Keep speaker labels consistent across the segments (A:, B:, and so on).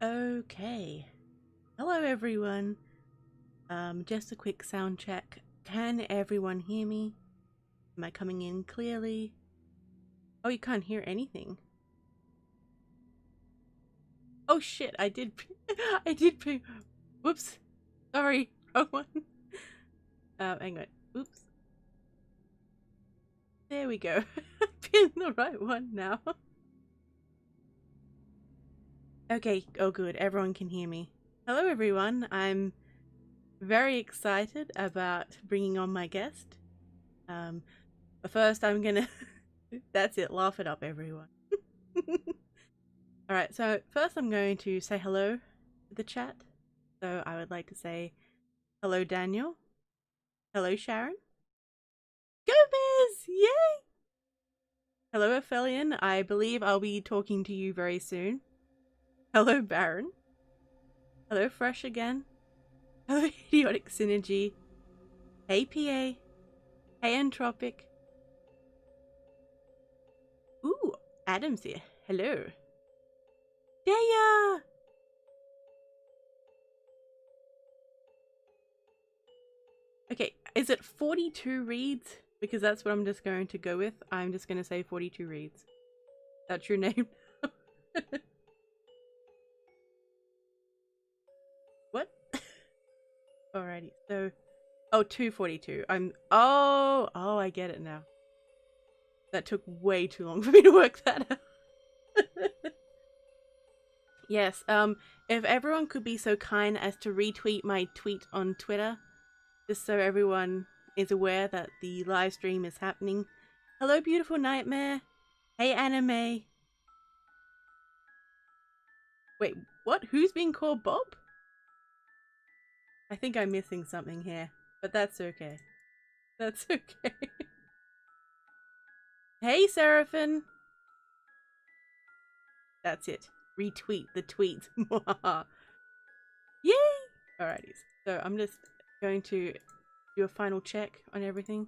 A: Okay. Hello everyone. Just a quick sound check. Can everyone hear me? Am I coming in clearly? Oh, you can't hear anything. Oh shit, I did whoops. Sorry, wrong one. Hang on. Oops. There we go. I'm pinned the right one now. Okay, oh good, everyone can hear me. Hello everyone, I'm very excited about bringing on my guest. But first I'm gonna that's it, laugh it up everyone. Alright, so first I'm going to say hello to the chat. So I would like to say hello Daniel. Hello Sharon. Gomez! Yay! Hello Aphelion, I believe I'll be talking to you very soon. Hello Baron. Hello Fresh again. Hello Idiotic Synergy. Hey PA. Hey Entropic. Ooh, Adam's here. Hello. Daya! Okay, is it 42 reads? Because that's what I'm just going to go with. I'm just going to say 42 reads. That's your name? What? Alrighty, so... Oh, 242. Oh, I get it now. That took way too long for me to work that out. Yes, if everyone could be so kind as to retweet my tweet on Twitter, just so everyone is aware that the live stream is happening. Hello, beautiful nightmare. Hey, anime. Wait, what? Who's being called Bob? I think I'm missing something here, but that's okay. That's okay. Hey, Seraphim. That's it. Retweet the tweets. Yay! Alrighty, so I'm just going to do a final check on everything.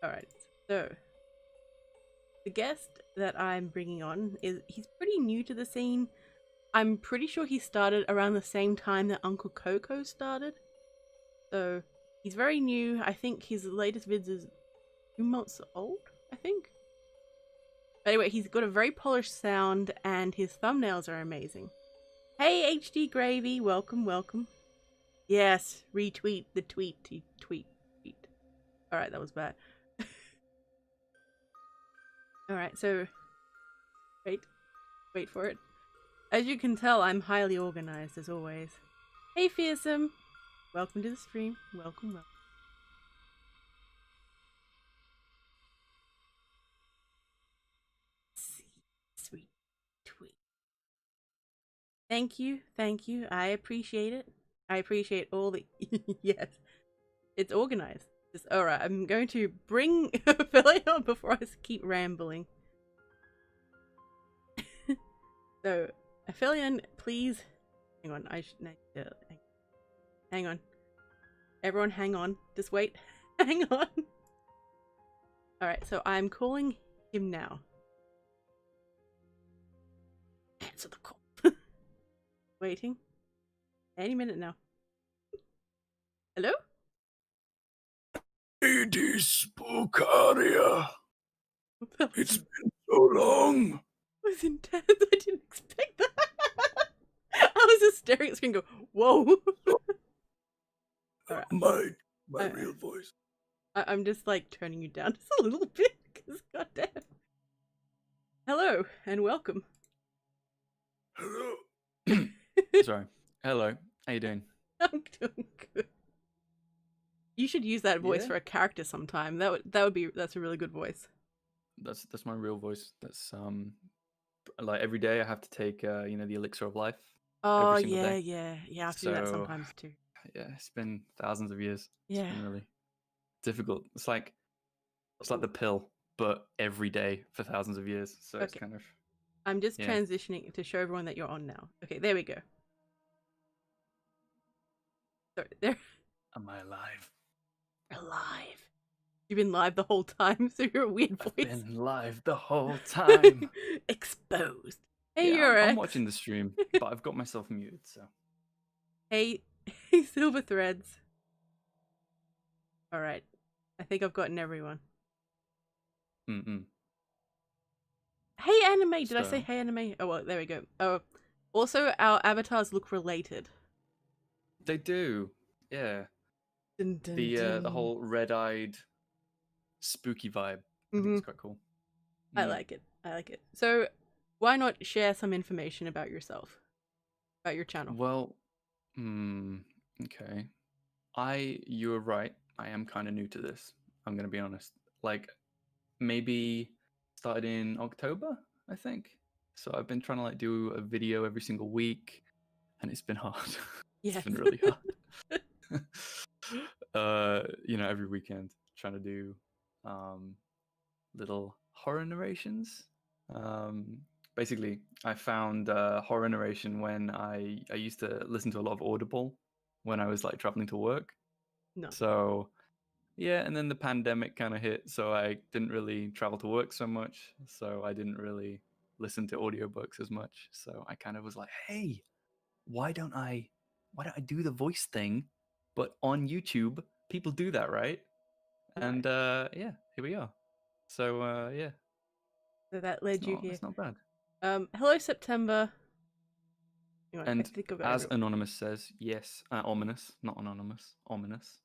A: Alright, so the guest that I'm bringing on he's pretty new to the scene. I'm pretty sure he started around the same time that Uncle Coco started. So he's very new. I think his latest vids is 2 months old, I think. But anyway, he's got a very polished sound and his thumbnails are amazing. Hey HD Gravy, welcome, welcome. Yes, retweet the tweet. Alright, that was bad. Alright, so wait for it. As you can tell, I'm highly organized as always. Hey Fearsome, welcome to the stream. Welcome. Sweet tweet. Thank you. I appreciate it. I appreciate all the yes. It's organized. Alright, I'm going to bring Philly on before I keep rambling. So, Aphelion, please hang on. Hang on. Everyone, hang on. Just wait. Hang on. Alright, so I'm calling him now. Answer the call. Waiting. Any minute now. Hello?
B: Ladyspookaria. It's been so long.
A: It was intense. I didn't expect that. I was just staring at the screen and go, whoa. Right.
B: My real voice.
A: I'm just like turning you down just a little bit because goddamn. Hello and welcome.
B: Hello.
C: Sorry. Hello. How you doing?
A: I'm doing good. You should use that voice for a character sometime. That's a really good voice.
C: That's my real voice. That's like every day I have to take the elixir of life.
A: Oh
C: every single day.
A: yeah. I have to do that sometimes too.
C: Yeah, it's been thousands of years.
A: Yeah.
C: It's been really difficult. It's like the pill, but every day for thousands of years. So it's kind of
A: I'm just transitioning to show everyone that you're on now. Okay, there we go. Sorry, there.
C: Am I alive?
A: Alive. You've been live the whole time, so you're a weird voice.
C: I've been live the whole time.
A: Exposed. Hey,
C: Yeah, I'm
A: Eurex.
C: watching the stream, but I've got myself muted, so.
A: Hey, Silver Threads. All right, I think I've gotten everyone.
C: Mm-mm.
A: Hey, anime. Did I say
C: So,
A: hey, anime? Oh, well, there we go. Oh, also, our avatars look related.
C: they do. Yeah.
A: Dun, dun,
C: The
A: dun.
C: whole red-eyed, spooky vibe. I think it's quite cool.
A: I
C: Mm.
A: like it. I like it. So, why not share some information about yourself, about your channel?
C: Well, okay. You're right. I am kind of new to this. I'm gonna be honest. Like, maybe started in October, I think. So I've been trying to like do a video every single week, and it's been hard. It's
A: Yes.
C: been really hard. Every weekend trying to do little horror narrations. Um, Basically, I found horror narration when I used to listen to a lot of Audible when I was like traveling to work.
A: No.
C: So yeah, and then the pandemic kind of hit, so I didn't really travel to work so much. So I didn't really listen to audiobooks as much. So I kind of was like, hey, why don't I do the voice thing? But on YouTube, people do that, right? And yeah, here we are. So yeah,
A: So that led you here.
C: it's not bad.
A: Hello, September. Hang on, I
C: And
A: think I've got
C: as
A: everyone.
C: Anonymous says, yes, ominous, not anonymous, ominous.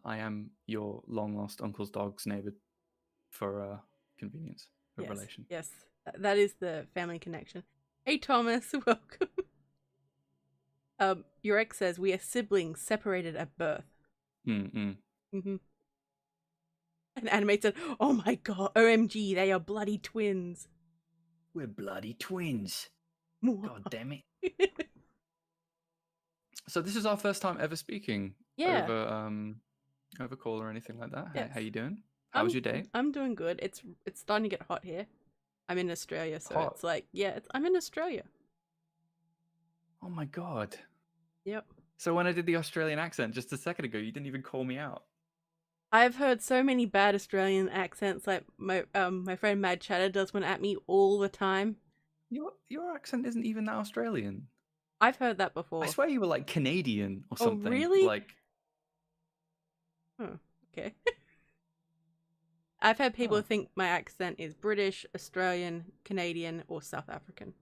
C: I am your long lost uncle's dog's neighbor for convenience of relation.
A: Yes, that is the family connection. Hey, Thomas, welcome. Your ex says we are siblings separated at birth.
C: Mm-mm.
A: And Animate said, "Oh my god, OMG, they are bloody twins."
C: We're bloody twins. God damn it. So this is our first time ever speaking
A: Yeah.
C: over call or anything like that.
A: Yes.
C: How you doing? How was your day?
A: I'm doing good. It's starting to get hot here. I'm in Australia, so
C: Hot?
A: it's like, yeah, I'm in Australia.
C: Oh my god.
A: Yep.
C: So when I did the Australian accent just a second ago, you didn't even call me out.
A: I've heard so many bad Australian accents. Like my friend Mad Chatter does one at me all the time.
C: Your accent isn't even that Australian.
A: I've heard that before.
C: I swear you were like Canadian or
A: Oh,
C: something.
A: really?
C: Like,
A: oh, okay. I've had people think my accent is British, Australian, Canadian, or South African.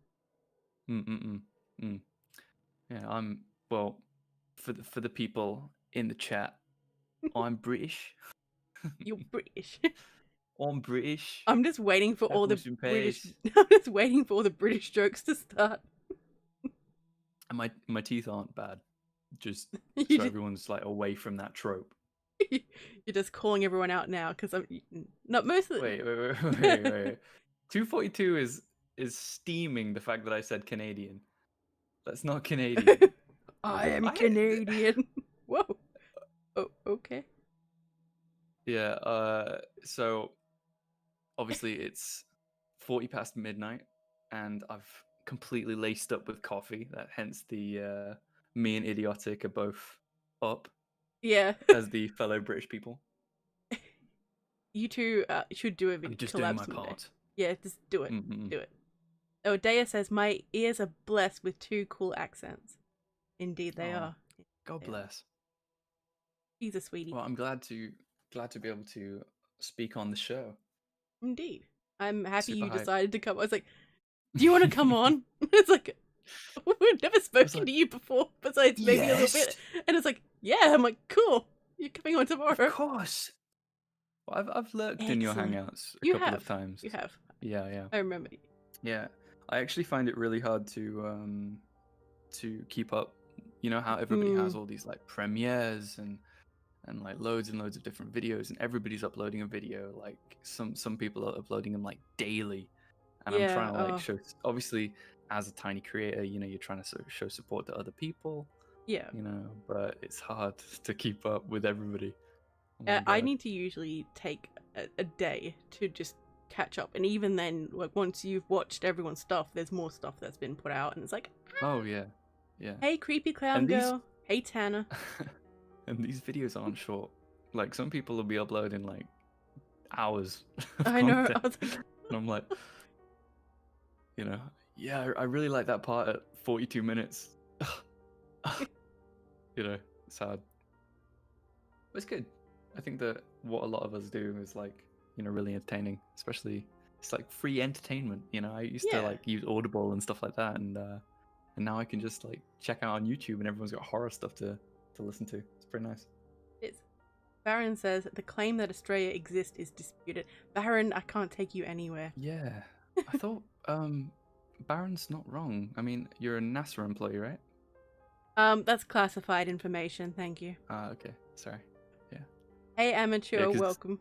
C: Yeah, well, for the people in the chat, I'm British.
A: You're British.
C: I'm British.
A: I'm just waiting for all the
C: Some
A: British.
C: pace.
A: I'm just waiting for all the British jokes to start.
C: And my teeth aren't bad. Just
A: You
C: so everyone's like away from that trope.
A: You're just calling everyone out now because I'm not most of the.
C: Wait. 242 is steaming the fact that I said Canadian. That's not Canadian.
A: I am Canadian. Whoa. Oh, okay.
C: Yeah. So obviously it's 40 past midnight, and I've completely laced up with coffee. That hence the me and Idiotic are both up.
A: Yeah.
C: As the fellow British people.
A: You two should do a
C: I'm just
A: collab
C: doing my
A: someday.
C: part.
A: Yeah, just do it. Do it. Oh, Dea says my ears are blessed with two cool accents. Indeed, they are.
C: God bless.
A: He's a sweetie.
C: Well, I'm glad to be able to speak on the show.
A: Indeed, I'm happy
C: Super
A: you
C: hype.
A: decided to come. I was like, "Do you want to come on?" It's like, we've never spoken to you before, besides maybe a little bit. And it's like, yeah. I'm like, cool. You're coming on tomorrow.
C: Of course. Well, I've lurked in your hangouts a couple of times.
A: You have.
C: Yeah.
A: I remember.
C: Yeah, I actually find it really hard to keep up. You know how everybody has all these like premieres and like loads and loads of different videos, and everybody's uploading a video. Like some people are uploading them like daily, and I'm trying to like show. Obviously, as a tiny creator, you know, you're trying to sort of show support to other people.
A: Yeah.
C: You know, but it's hard to keep up with everybody.
A: I need to usually take a day to just catch up, and even then, like once you've watched everyone's stuff, there's more stuff that's been put out, and it's like,
C: oh yeah.
A: Hey, creepy clown girl. Hey, Tanner.
C: And these videos aren't short. Like some people will be uploading like hours.
A: I know.
C: And I'm like, you know, Yeah, I really like that part at 42 minutes. You know, sad. But it's good. I think that what a lot of us do is like, you know, really entertaining. Especially, it's like free entertainment. You know, I used to
A: Yeah.
C: like use Audible and stuff like that, and now I can just like check out on YouTube, and everyone's got horror stuff to listen to. It's pretty nice.
A: It's Baron says the claim that Australia exists is disputed. Baron, I can't take you anywhere.
C: Yeah, I thought Baron's not wrong. I mean, you're a NASA employee, right?
A: That's classified information. Thank you.
C: Okay, sorry. Yeah.
A: Hey, amateur,
C: 'cause
A: welcome.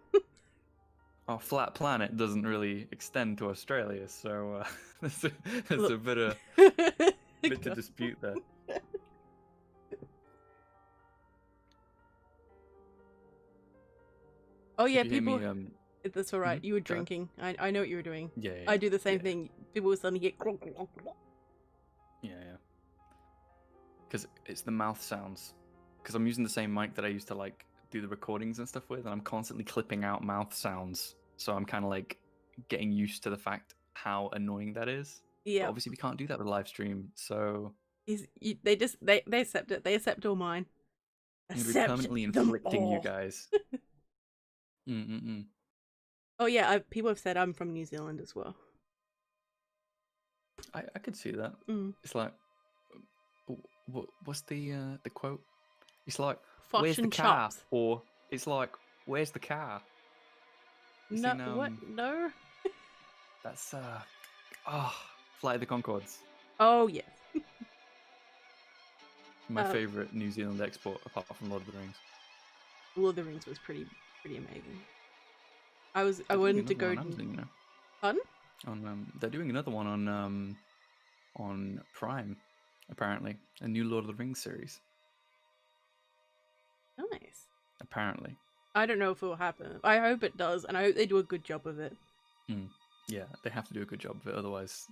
C: our flat planet doesn't really extend to Australia, so there's a
A: Look.
C: bit of bit to dispute there.
A: Oh
C: If
A: yeah,
C: you hear
A: people.
C: me,
A: That's all right. You were
C: go ahead.
A: drinking. I know what you were doing.
C: Yeah,
A: I do the same
C: yeah.
A: thing. People will suddenly get.
C: Yeah. Because it's the mouth sounds. Because I'm using the same mic that I used to like do the recordings and stuff with, and I'm constantly clipping out mouth sounds. So I'm kind of like getting used to the fact how annoying that is.
A: Yeah.
C: But obviously, we can't do that with live stream, so
A: They accept it. They accept all mine.
C: I'm gonna be
A: Accept
C: permanently
A: them
C: inflicting you
A: all.
C: guys.
A: Oh yeah, people have said I'm from New Zealand as well.
C: I could see that.
A: Mm.
C: It's like, what's the quote? It's like,
A: Fosh
C: where's the
A: and
C: car?
A: chops.
C: Or it's like, where's the car? You
A: No,
C: seen,
A: what? No.
C: That's Flight of the Conchords.
A: Oh yes.
C: My favorite New Zealand export, apart from Lord of the Rings.
A: Lord of the Rings was pretty amazing. I
C: They're
A: wanted to
C: doing
A: go.
C: another one on Amazon, you know.
A: Pardon?
C: They're doing another one on Prime, apparently, a new Lord of the Rings series.
A: Nice.
C: Apparently.
A: I don't know if it will happen. I hope it does, and I hope they do a good job of it.
C: Yeah, they have to do a good job of it, otherwise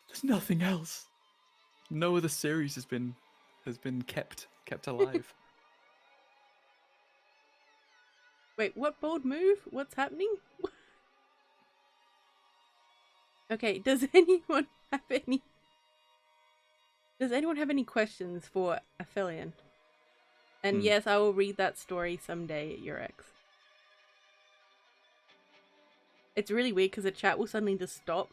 C: there's nothing else. No other series has been kept alive.
A: Wait, what bold move? What's happening? Okay, does anyone have any questions for Aphelion? And yes, I will read that story someday at your ex. It's really weird because the chat will suddenly just stop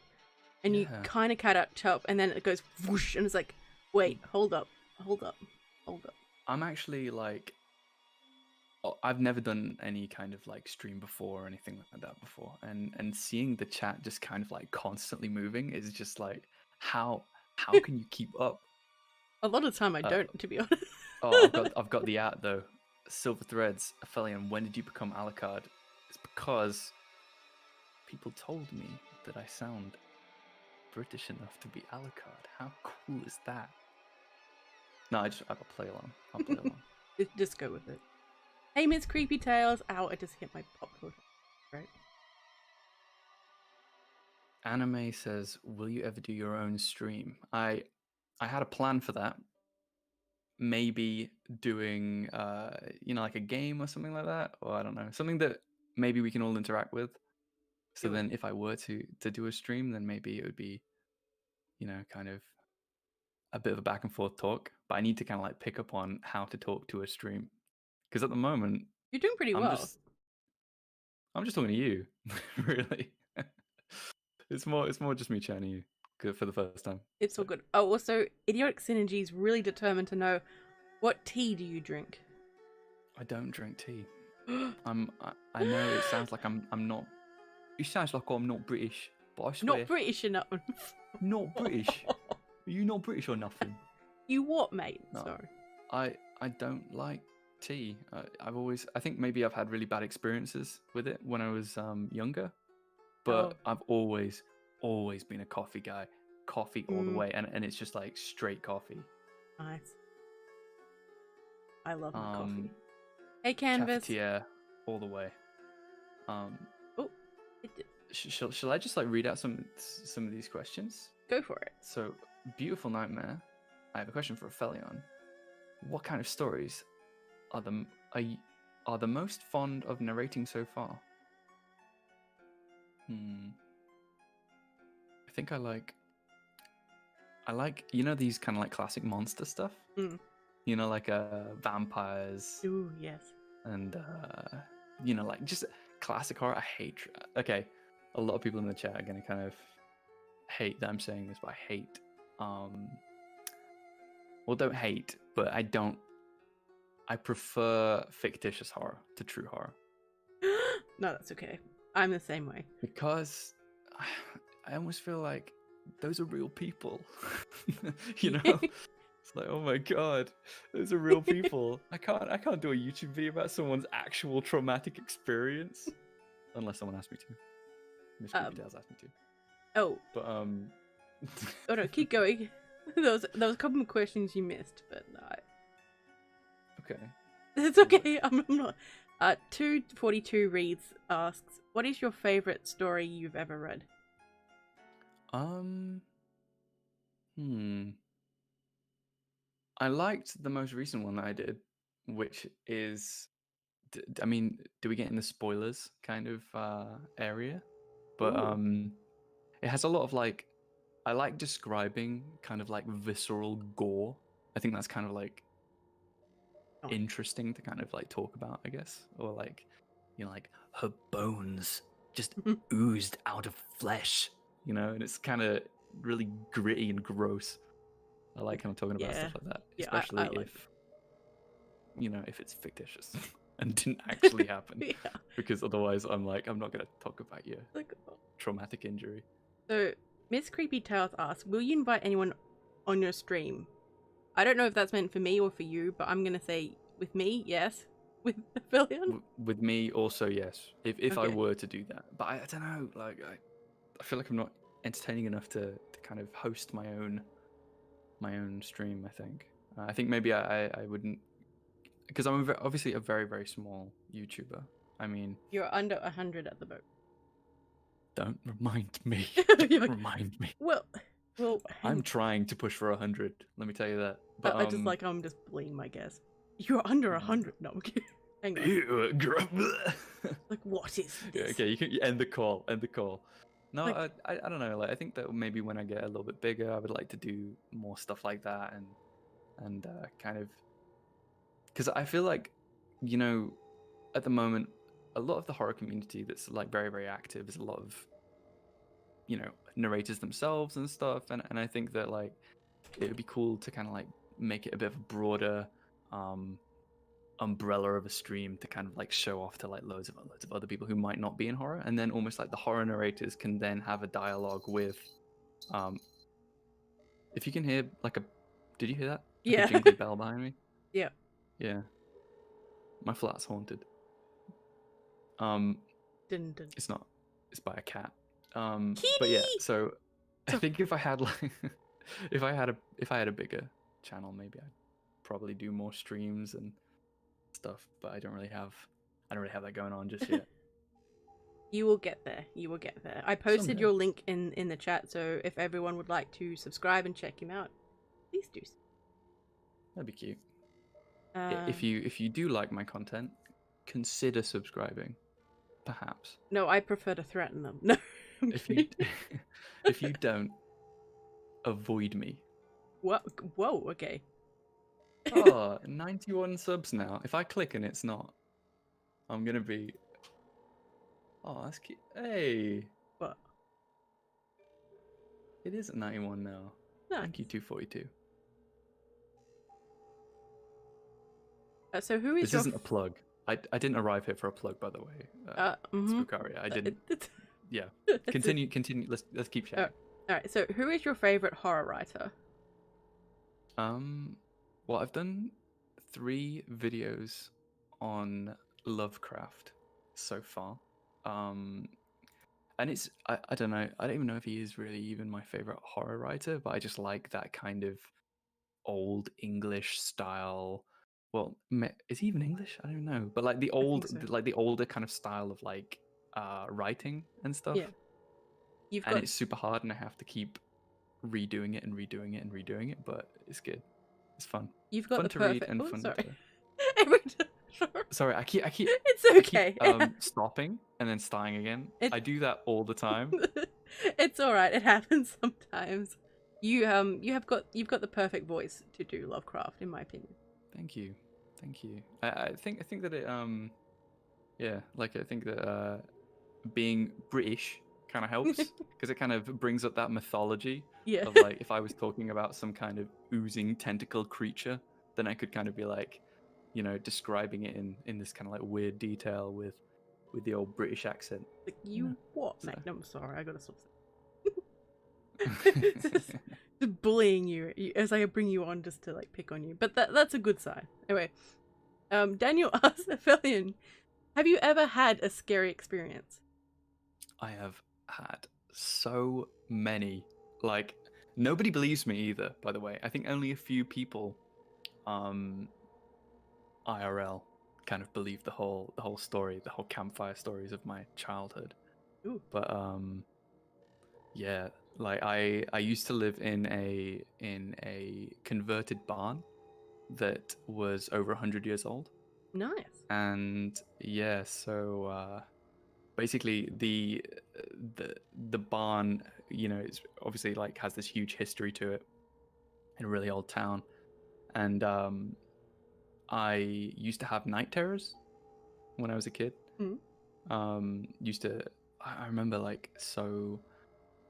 A: and you kind of catch up and then it goes whoosh and it's like, wait, hold up.
C: I'm actually like, I've never done any kind of like stream before or anything like that before, and seeing the chat just kind of like constantly moving is just like, how can you keep up?
A: A lot of the time I don't, to be honest.
C: I've got the art though. Silver Threads, Aphelion, when did you become Alucard? It's because people told me that I sound British enough to be Alucard. How cool is that? No, I'll play along. I'll play along.
A: Just go with it. Hey, Miss Creepy Tales. Ow, I just hit my popcorn. Right.
C: Anime says, will you ever do your own stream? I had a plan for that. Maybe doing like a game or something like that, or I don't know, something that maybe we can all interact with. So then if I were to do a stream, then maybe it would be, kind of a bit of a back and forth talk, but I need to kind of like pick up on how to talk to a stream. Because at the moment,
A: you're doing pretty well.
C: I'm just talking to you, really. It's more just me chatting to you good for the first time.
A: It's all good. Oh, also, Idiotic Synergy is really determined to know, what tea do you drink?
C: I don't drink tea. I know it sounds like I'm not. It sounds like I'm not British, but I swear.
A: Not British enough.
C: Not British. Are you not British or nothing?
A: You what, mate?
C: No.
A: Sorry.
C: I don't like tea. I think maybe I've had really bad experiences with it when I was younger, but I've always been a coffee guy. Coffee all the way, and it's just like straight coffee.
A: Nice. I love my coffee. Hey, Canvas.
C: Cafetiere all the way. Shall I just like read out some of these questions?
A: Go for it.
C: So, Beautiful Nightmare, I have a question for Aphelion. What kind of stories are the most fond of narrating so far? I think I like I like, you know, these kind of like classic monster stuff.
A: Mm.
C: You know, like vampires
A: Ooh, yes.
C: and you know, like just classic horror. I hate. Okay, a lot of people in the chat are gonna kind of hate that I'm saying this, but I hate. Well, don't hate, but I don't. I prefer fictitious horror to true horror.
A: No, that's okay. I'm the same way.
C: Because I almost feel like those are real people. You know? It's like, oh my god, those are real people. I can't do a YouTube video about someone's actual traumatic experience. Unless someone asked me to. Miss Creepy Tales asked me to.
A: Oh.
C: But
A: Oh no, keep going. There was a couple of questions you missed, but no.
C: Okay.
A: It's okay. I'm not. 242 reads asks, "What is your favorite story you've ever read?"
C: I liked the most recent one that I did, which is, I mean, do we get in the spoilers kind of area? But
A: Ooh.
C: it has a lot of like, I like describing kind of like visceral gore. I think that's kind of like interesting to kind of like talk about, I guess, or like, you know, like her bones just oozed out of flesh, you know, and it's kind of really gritty and gross. I like kind of talking about stuff like that, especially
A: I like
C: if, you know, if it's fictitious and didn't actually happen.
A: Yeah.
C: Because otherwise, I'm like, I'm not gonna talk about your
A: Like,
C: traumatic injury.
A: so, Miss Creepy Tales asks, "Will you invite anyone on your stream?" I don't know if that's meant for me or for you, but I'm gonna say with me, yes. With Aphelion?
C: With me, also yes. If I
A: Okay.
C: were to do that, but I don't know. Like I feel like I'm not entertaining enough to kind of host my own stream. I think maybe I wouldn't, because I'm obviously a very, very small YouTuber. I mean,
A: You're under 100 at the moment.
C: don't remind me.
A: Like,
C: remind me.
A: Well,
C: I'm trying to push for 100. Let me tell you that. But
A: I just like, I'm just bullying my guess. You're under 100. No, I'm kidding. Hang on. Like, what is this?
C: Okay, you can end the call. End the call. No, like, I don't know. Like, I think that maybe when I get a little bit bigger, I would like to do more stuff like that, and kind of, because I feel like, you know, at the moment, a lot of the horror community that's like very, very active is a lot of, you know, narrators themselves and stuff, and I think that like it would be cool to kind of like make it a bit of a broader umbrella of a stream to kind of like show off to like loads of other people who might not be in horror, and then almost like the horror narrators can then have a dialogue with if you can hear like a, did you hear that? Like
A: yeah,
C: a jingly bell behind me.
A: Yeah,
C: my flat's haunted. It's not, it's by a cat. But yeah, so I think if I had like if I had a bigger channel, maybe I'd probably do more streams and stuff, but I don't really have that going on just yet.
A: You will get there. You will get there. I posted
C: Someday.
A: your link in the chat, so if everyone would like to subscribe and check him out, please do.
C: That'd be cute. If you do like my content, consider subscribing, perhaps.
A: No, I prefer to threaten them. No.
C: If you don't, avoid me.
A: What? Whoa. Okay.
C: Oh, 91 subs now. If I click and it's not, I'm gonna be. Oh, that's cute. Hey.
A: What?
C: It is at 91 now.
A: Nice.
C: Thank you, 242.
A: So who is
C: this isn't a plug. I didn't arrive here for a plug, by the way. Spookaria. I didn't. Yeah. Continue. Let's keep chatting.
A: All right. So who is your favorite horror writer?
C: Well, I've done 3 videos on Lovecraft so far. And it's I don't know. I don't even know if he is really even my favorite horror writer, but I just like that kind of old English style. Well, is he even English? I don't know. But like the older kind of style of like writing and stuff. Yeah. It's super hard, and I have to keep redoing it and redoing it and redoing it. But it's good. It's fun.
A: You've got
C: fun
A: the
C: to
A: perfect.
C: read and fun
A: sorry.
C: to. Sorry, I keep.
A: It's okay.
C: I keep, stopping and then starting again. I do that all the time.
A: It's all right. It happens sometimes. you've got the perfect voice to do Lovecraft, in my opinion.
C: Thank you. I think that it yeah, like I think that being British kind of helps because it kind of brings up that mythology
A: Yeah.
C: of like if I was talking about some kind of oozing tentacle creature, then I could kind of be like, you know, describing it in this kind of like weird detail with the old British accent.
A: Like,
C: Yeah.
A: you what,
C: So.
A: mate? No, I'm sorry, I gotta stop. just bullying you as I bring you on just to like pick on you, but that's a good sign. Anyway, Daniel asks Aphelion, have you ever had a scary experience?
C: I have had so many. Like nobody believes me either, by the way. I think only a few people IRL kind of believe the whole story, the whole campfire stories of my childhood.
A: Ooh.
C: But yeah, like I used to live in a converted barn that was over 100 years old.
A: Nice.
C: And yeah, so basically the barn, you know, it's obviously like has this huge history to it in a really old town. And I used to have night terrors when I was a kid. Used to I remember like so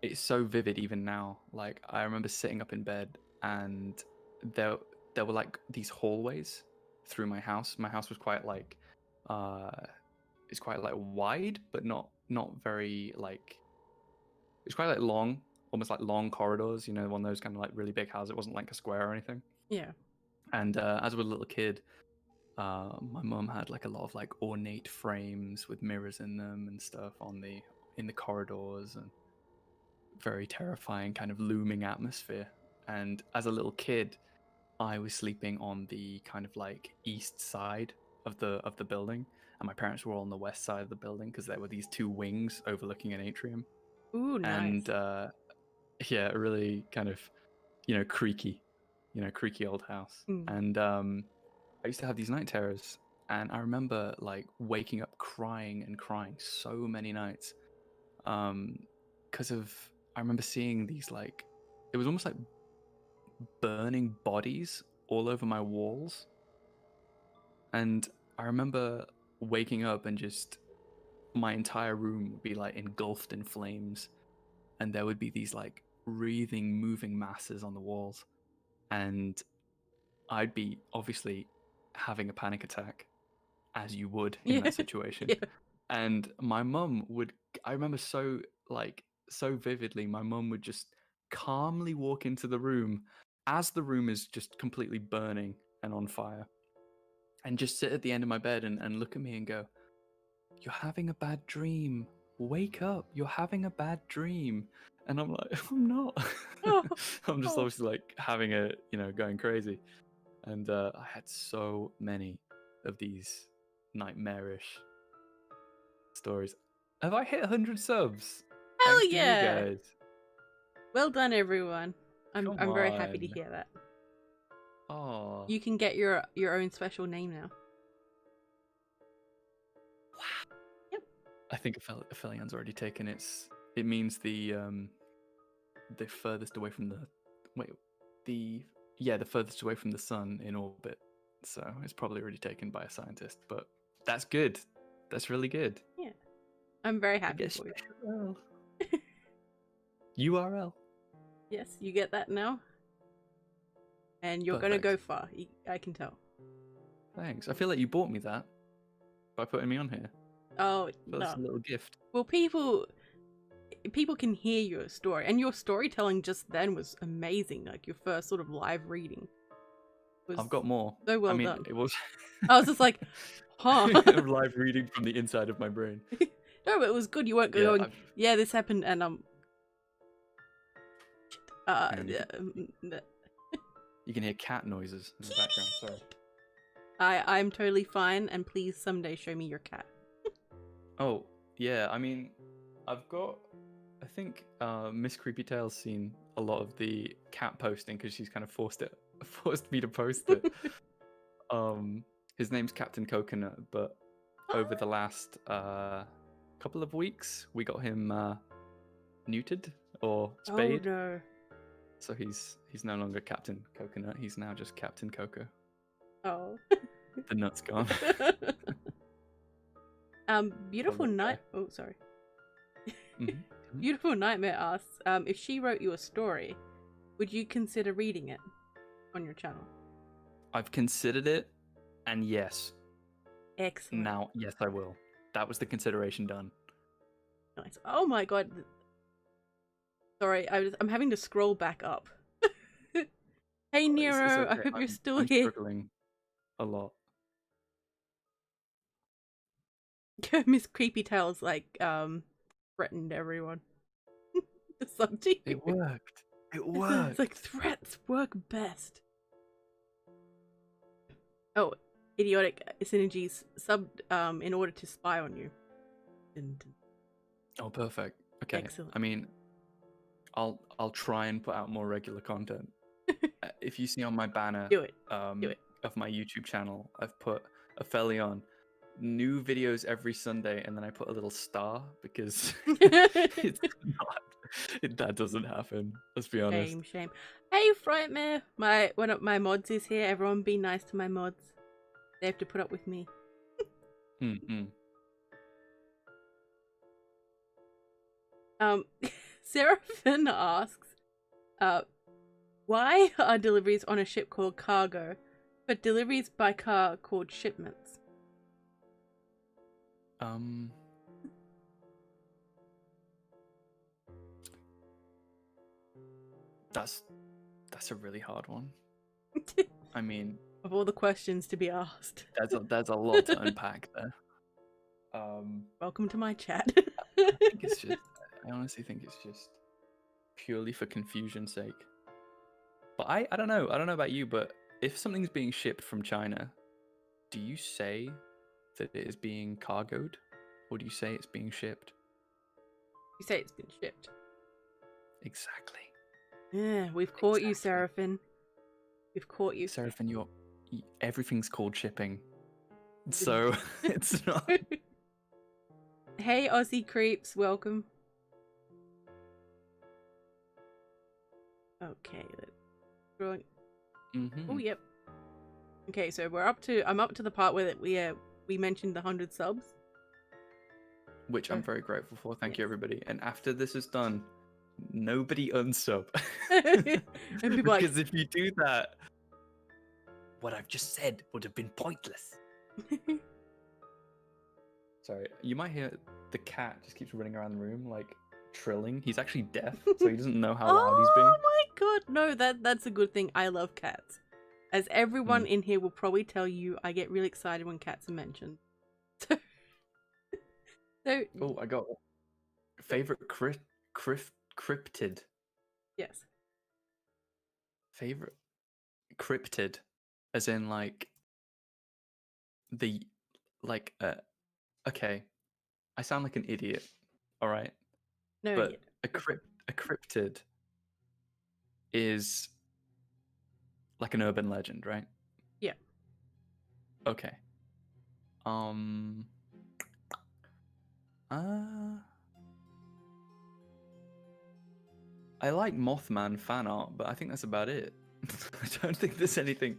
C: it's so vivid even now. Like I remember sitting up in bed and there were like these hallways through my house. My house was quite like it's quite like wide but not very like it's quite like long, almost like long corridors, you know, one of those kind of like really big houses. It wasn't like a square or anything.
A: Yeah.
C: And as I was a little kid, my mum had like a lot of like ornate frames with mirrors in them and stuff in the corridors, and very terrifying kind of looming atmosphere. And as a little kid, I was sleeping on the kind of like east side of the building, and my parents were all on the west side of the building because there were these two wings overlooking an atrium.
A: Ooh, nice.
C: And yeah, really kind of, you know, creaky old house. And I used to have these night terrors, and I remember like waking up crying so many nights because of I remember seeing these like it was almost like burning bodies all over my walls. And I remember waking up and just my entire room would be like engulfed in flames, and there would be these like wreathing moving masses on the walls, and I'd be obviously having a panic attack, as you would in that situation.
A: Yeah.
C: And my mum would, I remember so vividly, my mum would just calmly walk into the room as the room is just completely burning and on fire, and just sit at the end of my bed and look at me and go, "You're having a bad dream. Wake up. You're having a bad dream." And I'm like, "I'm not." I'm just obviously like having a, you know, going crazy. And I had so many of these nightmarish stories. Have I hit 100 subs?
A: Hell
C: Thanks
A: yeah!
C: to you guys.
A: Well done, everyone. I'm
C: Come
A: very happy to
C: on.
A: hear that.
C: Oh.
A: You can get your own special name now.
C: Wow.
A: Yep.
C: I think APHELION'S already taken its. It means the furthest away from the. Wait, the furthest away from the sun in orbit. So it's probably already taken by a scientist, but that's good. That's really good.
A: Yeah, I'm very happy for
C: you. URL.
A: Yes, you get that now. And you're going to go far, I can tell.
C: Thanks. I feel like you bought me that by putting me on here.
A: Oh,
C: no. That's a little gift.
A: Well, people can hear your story, and your storytelling just then was amazing. Like your first sort of live reading.
C: I've got more.
A: So well done.
C: It was.
A: I was just like, huh?
C: Live reading from the inside of my brain.
A: No, but it was good. You weren't going, yeah, this happened, and
C: you can hear cat noises in the background. Sorry.
A: I'm totally fine, and please someday show me your cat.
C: Oh yeah, I mean, I've got. I think Miss Creepy Tail's seen a lot of the cat posting because she's kind of forced me to post it. His name's Captain Coconut, but over the last couple of weeks, we got him neutered or spayed.
A: Oh no.
C: So he's no longer Captain Coconut. He's now just Captain Coco.
A: Oh.
C: The nut's gone.
A: Beautiful
C: Poor
A: night.
C: guy.
A: Oh, sorry.
C: Mhm.
A: Beautiful Nightmare asks, if she wrote you a story, would you consider reading it on your channel?
C: I've considered it, and yes.
A: Excellent.
C: Now, yes, I will. That was the consideration done.
A: Nice. Oh my god. Sorry, I'm having to scroll back up. Hey
C: It's
A: Nero, I
C: okay.
A: hope you're still
C: I'm
A: here.
C: struggling a lot.
A: Miss Creepy Tails like threatened everyone. Something.
C: It worked. It
A: It's
C: worked.
A: like threats work best. Oh, idiotic synergies subbed in order to spy on you.
C: Oh, perfect. Okay.
A: Excellent.
C: I mean, I'll try and put out more regular content. If you see on my banner
A: Do it. Do it.
C: of my YouTube channel, I've put Aphelion new videos every Sunday, and then I put a little star because it's not. That doesn't happen. Let's be honest.
A: Shame. Hey Frightmare, one of my mods is here. Everyone be nice to my mods. They have to put up with me.
C: Mm-hmm.
A: Seraphine asks, why are deliveries on a ship called cargo, but deliveries by car called shipments?
C: That's a really hard one. I mean,
A: Of all the questions to be asked.
C: there's a lot to unpack there.
A: Welcome to my chat.
C: I honestly think it's just purely for confusion's sake. But I don't know. I don't know about you, but if something's being shipped from China, do you say that it is being cargoed, or do you say it's being shipped?
A: You say it's been shipped.
C: Exactly.
A: Yeah, we've caught you, Seraphine. We've caught you.
C: Seraphine, everything's called shipping. So it's not.
A: Hey, Aussie creeps, welcome. Okay, let's Oh, yep. Okay, so I'm up to the part where we mentioned the 100 subs.
C: Which I'm very grateful for. Thank you, everybody. And after this is done, nobody unsub.
A: And people
C: because if you do that, what I've just said would have been pointless. Sorry, you might hear the cat just keeps running around the room like trilling. He's actually deaf, so he doesn't know how loud he's being.
A: Oh my god, no, that's a good thing. I love cats. As everyone in here will probably tell you, I get really excited when cats are mentioned. So
C: oh, I got favorite cryptid.
A: Yes.
C: Favorite cryptid, as in like the okay, I sound like an idiot, all right?
A: No,
C: but a cryptid is like an urban legend, right?
A: Yeah.
C: Okay. I like Mothman fan art, but I think that's about it. I don't think there's anything.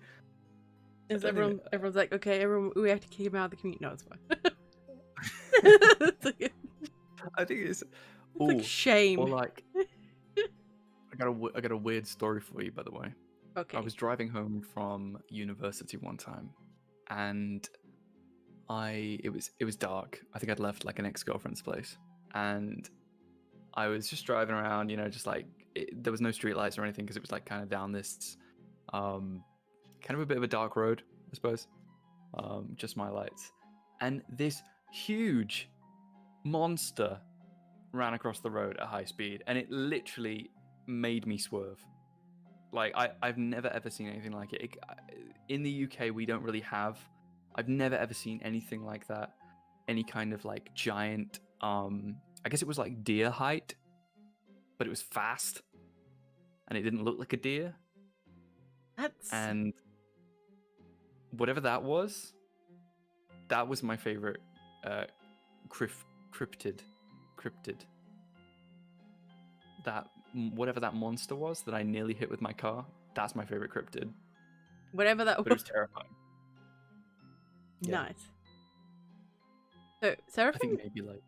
A: Everyone's like, okay, everyone, we have to kick him out of the community. No, it's fine.
C: I think it's
A: like shame.
C: Or like, I got a weird story for you, by the way.
A: Okay.
C: I was driving home from university one time, and it was dark. I think I'd left like an ex-girlfriend's place, and I was just driving around, just like there was no street lights or anything because it was like kind of down this kind of a bit of a dark road, I suppose. Just my lights, and this huge monster ran across the road at high speed, and it literally made me swerve. Like I've never ever seen anything like it. In the UK, we don't really have. I've never ever seen anything like that. Any kind of like giant. I guess it was like deer height, but it was fast, and it didn't look like a deer. And whatever that was my favorite cryptid. That whatever that monster was that I nearly hit with my car. That's my favorite cryptid.
A: Whatever that
C: But it was
A: was.
C: terrifying. Yeah.
A: Nice. So
C: I
A: Seraphim
C: think maybe like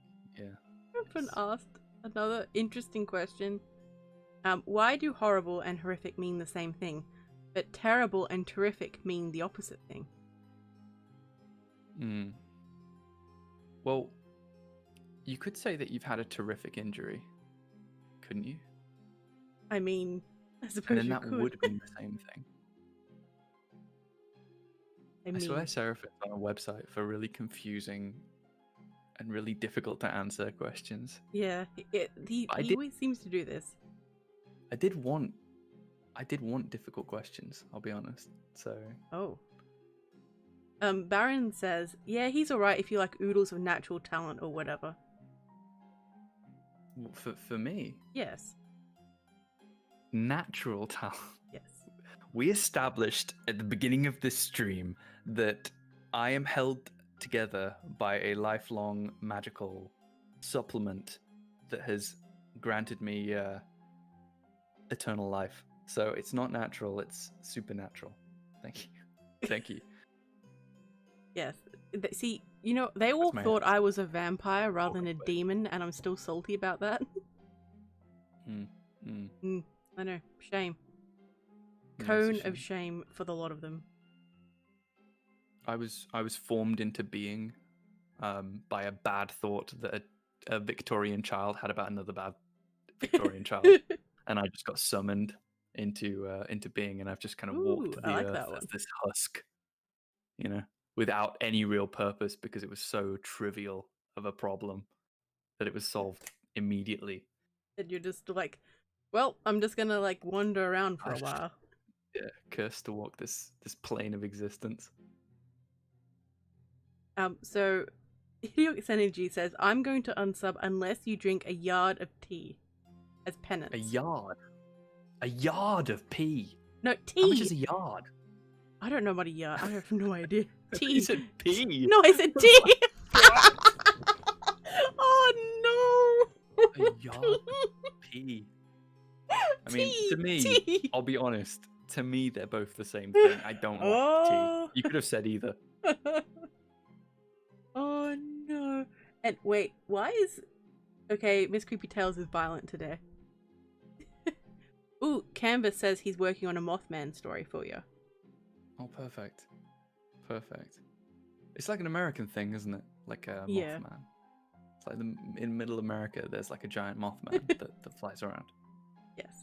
A: asked another interesting question. Why do horrible and horrific mean the same thing, but terrible and terrific mean the opposite thing?
C: Well, you could say that you've had a terrific injury, couldn't you?
A: I mean, I
C: And
A: suppose
C: then
A: you
C: that
A: could.
C: would mean the same thing.
A: I
C: I swear
A: mean,
C: Seraphim's on a website for really confusing and really difficult to answer questions.
A: yeah, he
C: I did-
A: always seems to do this.
C: I did want difficult questions, I'll be honest. So
A: Oh. Baron says, yeah, he's alright if you like oodles of natural talent or whatever.
C: for me,
A: Yes.
C: natural talent.
A: Yes.
C: We established at the beginning of this stream that I am held together by a lifelong magical supplement that has granted me eternal life. So it's not natural, it's supernatural. Thank you. Thank you.
A: Yes. See, you know, they all
C: my
A: thought
C: answer.
A: I was a vampire rather than a demon, and I'm still salty about that. I know. Shame.
C: Yeah,
A: Cone
C: it's a
A: of
C: shame.
A: shame for the lot of them.
C: I was formed into being by a bad thought that a Victorian child had about another bad Victorian child, and I just got summoned into being, and I've just kind of walked
A: Ooh,
C: the
A: I like
C: earth
A: that
C: as
A: one.
C: this husk, you know, without any real purpose because it was so trivial of a problem that it was solved immediately.
A: And you're just like, well, I'm just gonna like wander around for a while.
C: Yeah, cursed to walk this plane of existence.
A: So Heliox Energy says, I'm going to unsub unless you drink a yard of tea as penance.
C: A yard? A yard of pee?
A: No, tea!
C: How much is a yard?
A: I don't know about a yard. I have no idea. Tea.
C: You said pee.
A: No, I said tea! Oh no!
C: A yard of pee. I mean, to me,
A: tea.
C: I'll be honest, to me they're both the same thing. I don't want
A: Oh.
C: tea. You could have said either.
A: Oh no. And wait, why is... Okay, Miss Creepy Tales is violent today. Ooh, Canvas says he's working on a Mothman story for you.
C: Oh, perfect. Perfect. It's like an American thing, isn't it? Like a
A: Yeah.
C: Mothman. It's like in middle America, there's like a giant Mothman that flies around.
A: Yes.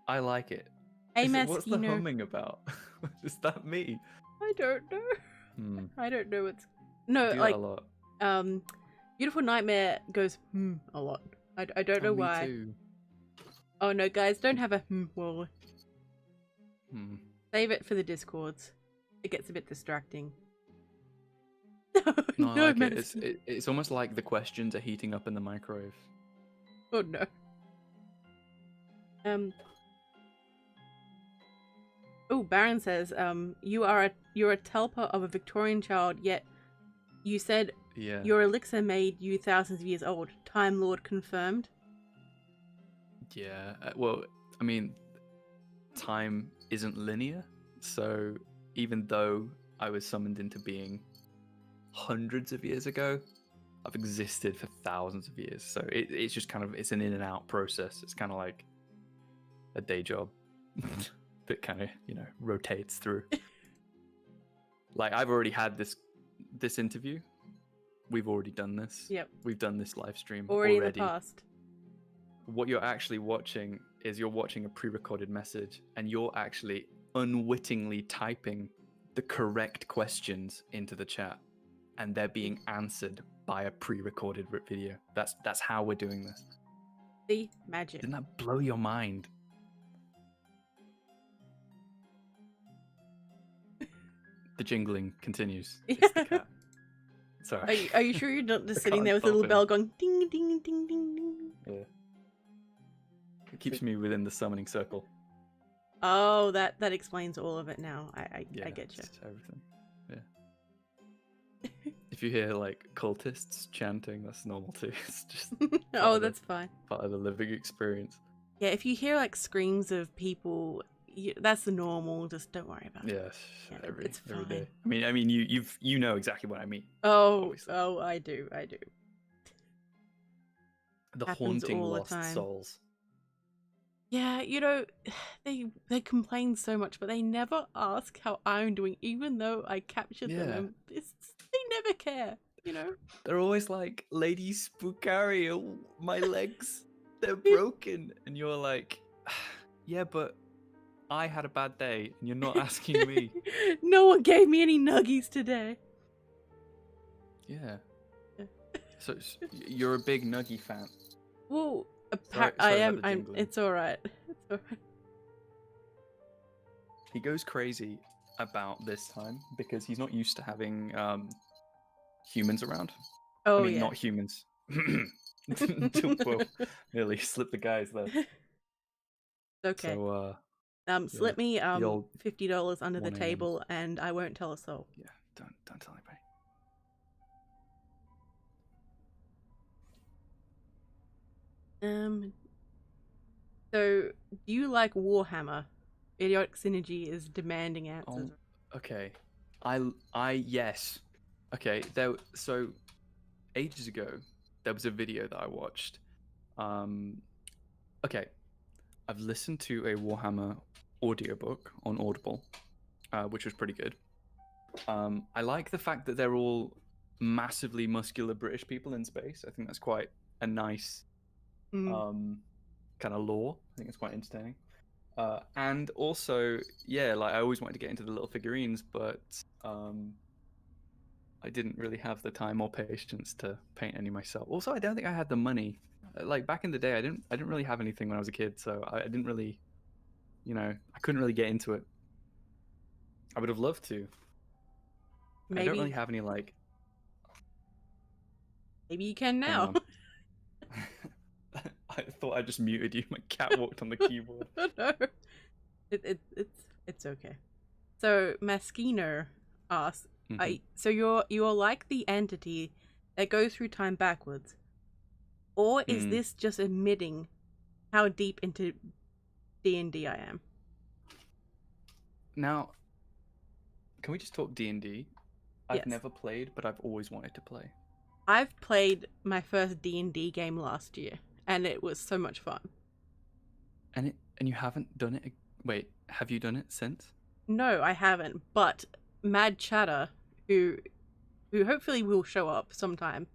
C: I like it.
A: Hey,
C: What's the
A: Maskino.
C: humming about? Is that me?
A: I don't know. I don't know what's...
C: I
A: No,
C: do
A: like,
C: that a lot.
A: Beautiful Nightmare goes a lot. I don't know
C: Me
A: why.
C: too.
A: Oh no, guys, don't have a well. Save it for the Discords. It gets a bit distracting.
C: No, I
A: No,
C: like it.
A: Maskino.
C: It's almost like the questions are heating up in the microwave.
A: Oh no. Oh, Baron says, you're a telper of a Victorian child, yet you said
C: Yeah.
A: your elixir made you thousands of years old. Time Lord confirmed.
C: Yeah. Well, I mean, time isn't linear, so even though I was summoned into being hundreds of years ago, I've existed for thousands of years. So it's just kind of, it's an in and out process. It's kind of like a day job that kind of, rotates through. Like, I've already had this interview. We've already done this.
A: Yep.
C: We've done this live stream
A: Already in the past.
C: What you're actually watching is you're watching a pre-recorded message, and you're actually unwittingly typing the correct questions into the chat, and they're being answered by a pre-recorded video. That's how we're doing this.
A: See? Magic.
C: Didn't that blow your mind? The jingling continues. It's the cat. Sorry.
A: Are you sure you're not just
C: I
A: sitting
C: can't
A: there with a little
C: stop
A: bell
C: it.
A: going ding ding ding ding ding?
C: Yeah. It keeps me within the summoning circle.
A: Oh, that explains all of it now. I get you.
C: It's everything. Yeah. If you hear like cultists chanting, that's normal too. It's just
A: Oh, that's fine.
C: part of the living experience.
A: Yeah, if you hear like screams of people, that's the normal. Just don't worry about it.
C: Yes,
A: Yeah,
C: every
A: it's
C: every
A: fine.
C: day. I mean, you know exactly what I mean.
A: Oh,
C: Obviously,
A: oh, I do.
C: the
A: Happens
C: haunting
A: all the
C: lost
A: time.
C: souls.
A: Yeah, they complain so much, but they never ask how I'm doing, even though I captured them,
C: Yeah,
A: and they never care.
C: they're always like, "Lady Spookaria, my legs, they're broken," and you're like, "Yeah, but I had a bad day, and you're not asking me."
A: No one gave me any nuggies today.
C: Yeah. So you're a big Nuggy fan.
A: Well, I
C: Sorry about
A: am.
C: the
A: I'm.
C: jingling.
A: It's all right. It's all right.
C: He goes crazy about this time because he's not used to having humans around. I
A: Oh
C: mean,
A: yeah.
C: not humans. Whoa, nearly slipped the guys there.
A: Okay.
C: So, yeah,
A: Slip me
C: the old
A: $50 under the
C: 1 a.m.
A: table, and I won't tell a soul.
C: Yeah, don't tell anybody.
A: So do you like Warhammer? Idiotic Synergy is demanding answers.
C: Okay. Yes. Okay. So ages ago, there was a video that I watched. Okay. I've listened to a Warhammer audiobook on Audible, which was pretty good. I like the fact that they're all massively muscular British people in space. I think that's quite a nice kind of lore. I think it's quite entertaining. And also, yeah, like I always wanted to get into the little figurines, but I didn't really have the time or patience to paint any myself. Also, I don't think I had the money. Like back in the day, I didn't really have anything when I was a kid, so I didn't really, I couldn't really get into it. I would have loved to. I don't really
A: Maybe
C: have any like.
A: you can
C: Hang
A: now.
C: on. I thought I just muted you. My cat walked on the keyboard.
A: Oh, no. It's okay. So Maskiner asks, so you're like the entity that goes through time backwards, or is this just admitting how deep into D&D I am?
C: Now, can we just talk D&D? I've
A: Yes.
C: never played, but I've always wanted to play.
A: I've played my first D&D game last year, and it was so much fun.
C: And you haven't done it? Wait, have you done it since?
A: No, I haven't. But Mad Chatter, who hopefully will show up sometime,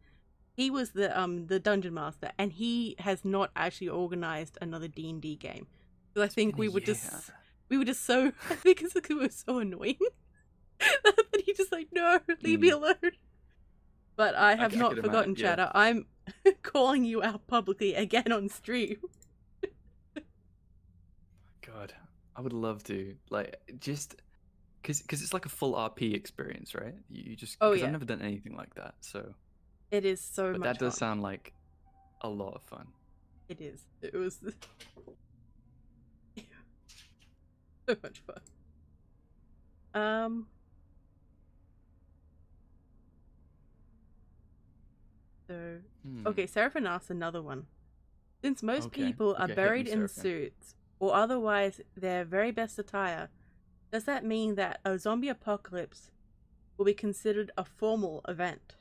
A: he was the dungeon master, and he has not actually organized another D&D game. So I think we were just so I think it's because we were so annoying that he just like, no, leave me alone. But I have not forgotten, Chatter. I'm calling you out publicly again on stream.
C: God, I would love to, like, just because it's like a full RP experience, right? You just because I've never done anything like that, so
A: it is so much fun.
C: But that does sound like a lot of fun.
A: It is. It was so much fun. So okay, Seraphim asks another one. Since most people are buried in suits or otherwise their very best attire, does that mean that a zombie apocalypse will be considered a formal event?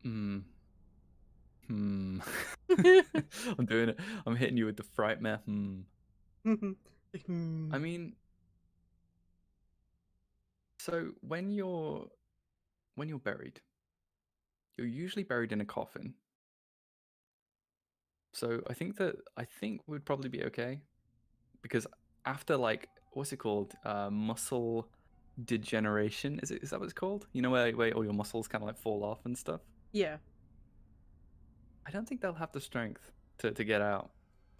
C: I'm doing it. I'm hitting you with the frightmare. I mean, so when you're buried, you're usually buried in a coffin. So I think we'd probably be okay, because after, like, what's it called? Muscle degeneration. Is that what it's called? You know, where all your muscles kind of like fall off and stuff?
A: Yeah.
C: I don't think they'll have the strength to get out.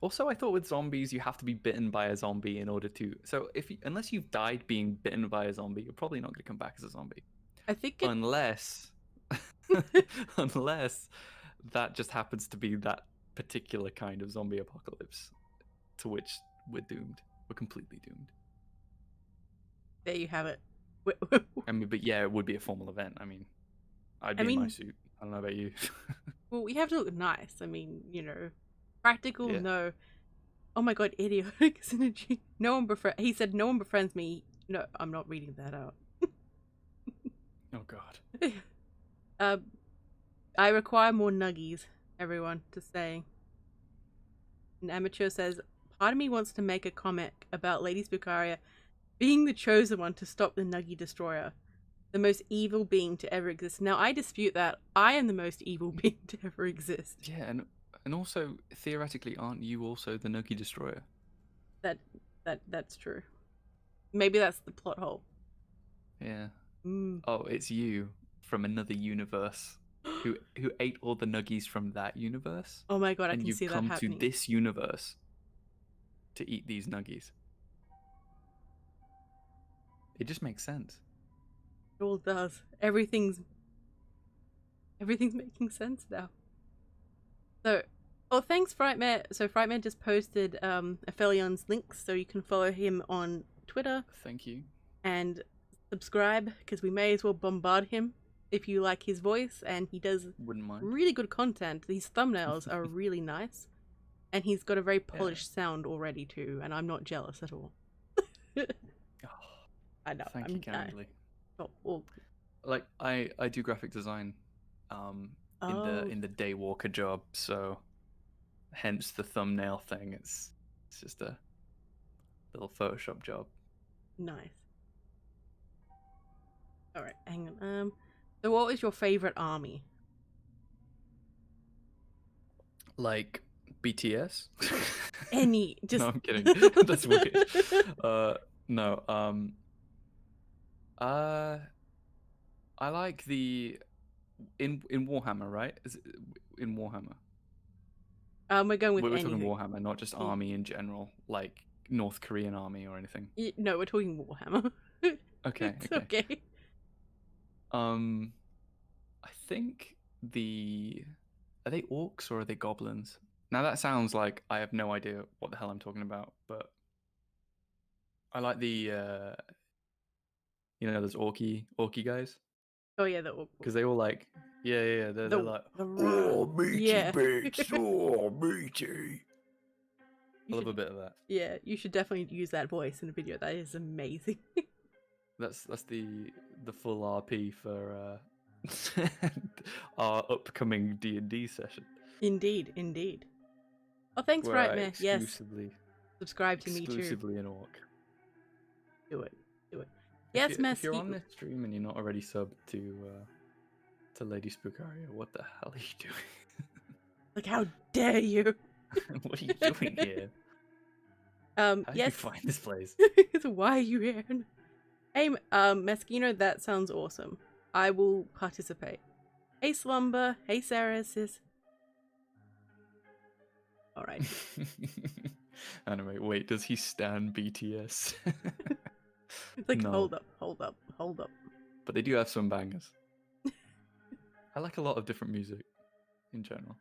C: Also, I thought with zombies you have to be bitten by a zombie in order to. So unless you've died being bitten by a zombie, you're probably not going to come back as a zombie.
A: I think
C: unless that just happens to be that particular kind of zombie apocalypse, to which we're doomed. We're completely doomed.
A: There you have it.
C: I mean, but yeah, it would be a formal event. I mean, I'd be in my suit. I don't know about you.
A: Well, we have to look nice. I mean, Practical,
C: Yeah.
A: no. Oh my god, idiotic synergy. No one he said no one befriends me. No, I'm not reading that out.
C: Oh god.
A: uh, I require more nuggies, everyone, to say. An amateur says, part of me wants to make a comic about Lady Spookaria being the chosen one to stop the Nuggie Destroyer, the most evil being to ever exist. Now, I dispute that. I am the most evil being to ever exist.
C: Yeah, and also theoretically, aren't you also the Nuggie Destroyer?
A: That's true. Maybe that's the plot hole.
C: Yeah.
A: Mm.
C: Oh, it's you from another universe who ate all the nuggies from that universe,
A: Oh my god, I
C: and
A: can
C: you've
A: see that
C: come to
A: happening.
C: this universe to eat these nuggies. It just makes sense.
A: It all does. Everything's making sense now. So, oh, thanks, Frightmare. So Frightmare just posted APHELION'S links, so you can follow him on Twitter.
C: Thank you.
A: And subscribe, because we may as well bombard him if you like his voice, and he does
C: Wouldn't mind.
A: really good content. These thumbnails are really nice, and he's got a very polished sound already too, and I'm not jealous at all. I know.
C: Thank you kindly. Like I do graphic design in the daywalker job, so hence the thumbnail thing. It's just a little Photoshop job.
A: Nice. All right, hang on. So what was your favorite army?
C: Like BTS?
A: Any, just
C: No, I'm kidding. That's weird. No. I like the in Warhammer, right? Is it in Warhammer?
A: we're going with
C: We're
A: anything.
C: talking Warhammer, not just army in general, like North Korean army or anything.
A: No, we're talking Warhammer.
C: Okay,
A: It's okay.
C: I think are they orcs or are they goblins? Now that sounds like I have no idea what the hell I'm talking about, but I like the those orky guys.
A: Oh yeah, the orc.
C: Because they all like they're like
B: Oh, meaty
A: yeah.
B: bits. Oh, meaty.
C: I love a bit of that.
A: Yeah, you should definitely use that voice in a video. That is amazing.
C: That's the full RP for our upcoming D&D session.
A: Indeed, indeed. Oh, thanks, Frightmare. Yes. Subscribe to me too.
C: Exclusively an orc.
A: Do it. Yes,
C: If you're on this stream and you're not already subbed to Lady Spookaria, what the hell are you doing?
A: Like, how dare you?
C: What are you doing here? How did you find this place?
A: Why are you here? Hey, Meskino, that sounds awesome. I will participate. Hey, Slumber. Hey, Sarah, sis. Alright.
C: Anyway, wait, does he stan BTS?
A: Like,
C: No.
A: hold up.
C: But they do have some bangers. I like a lot of different music in general.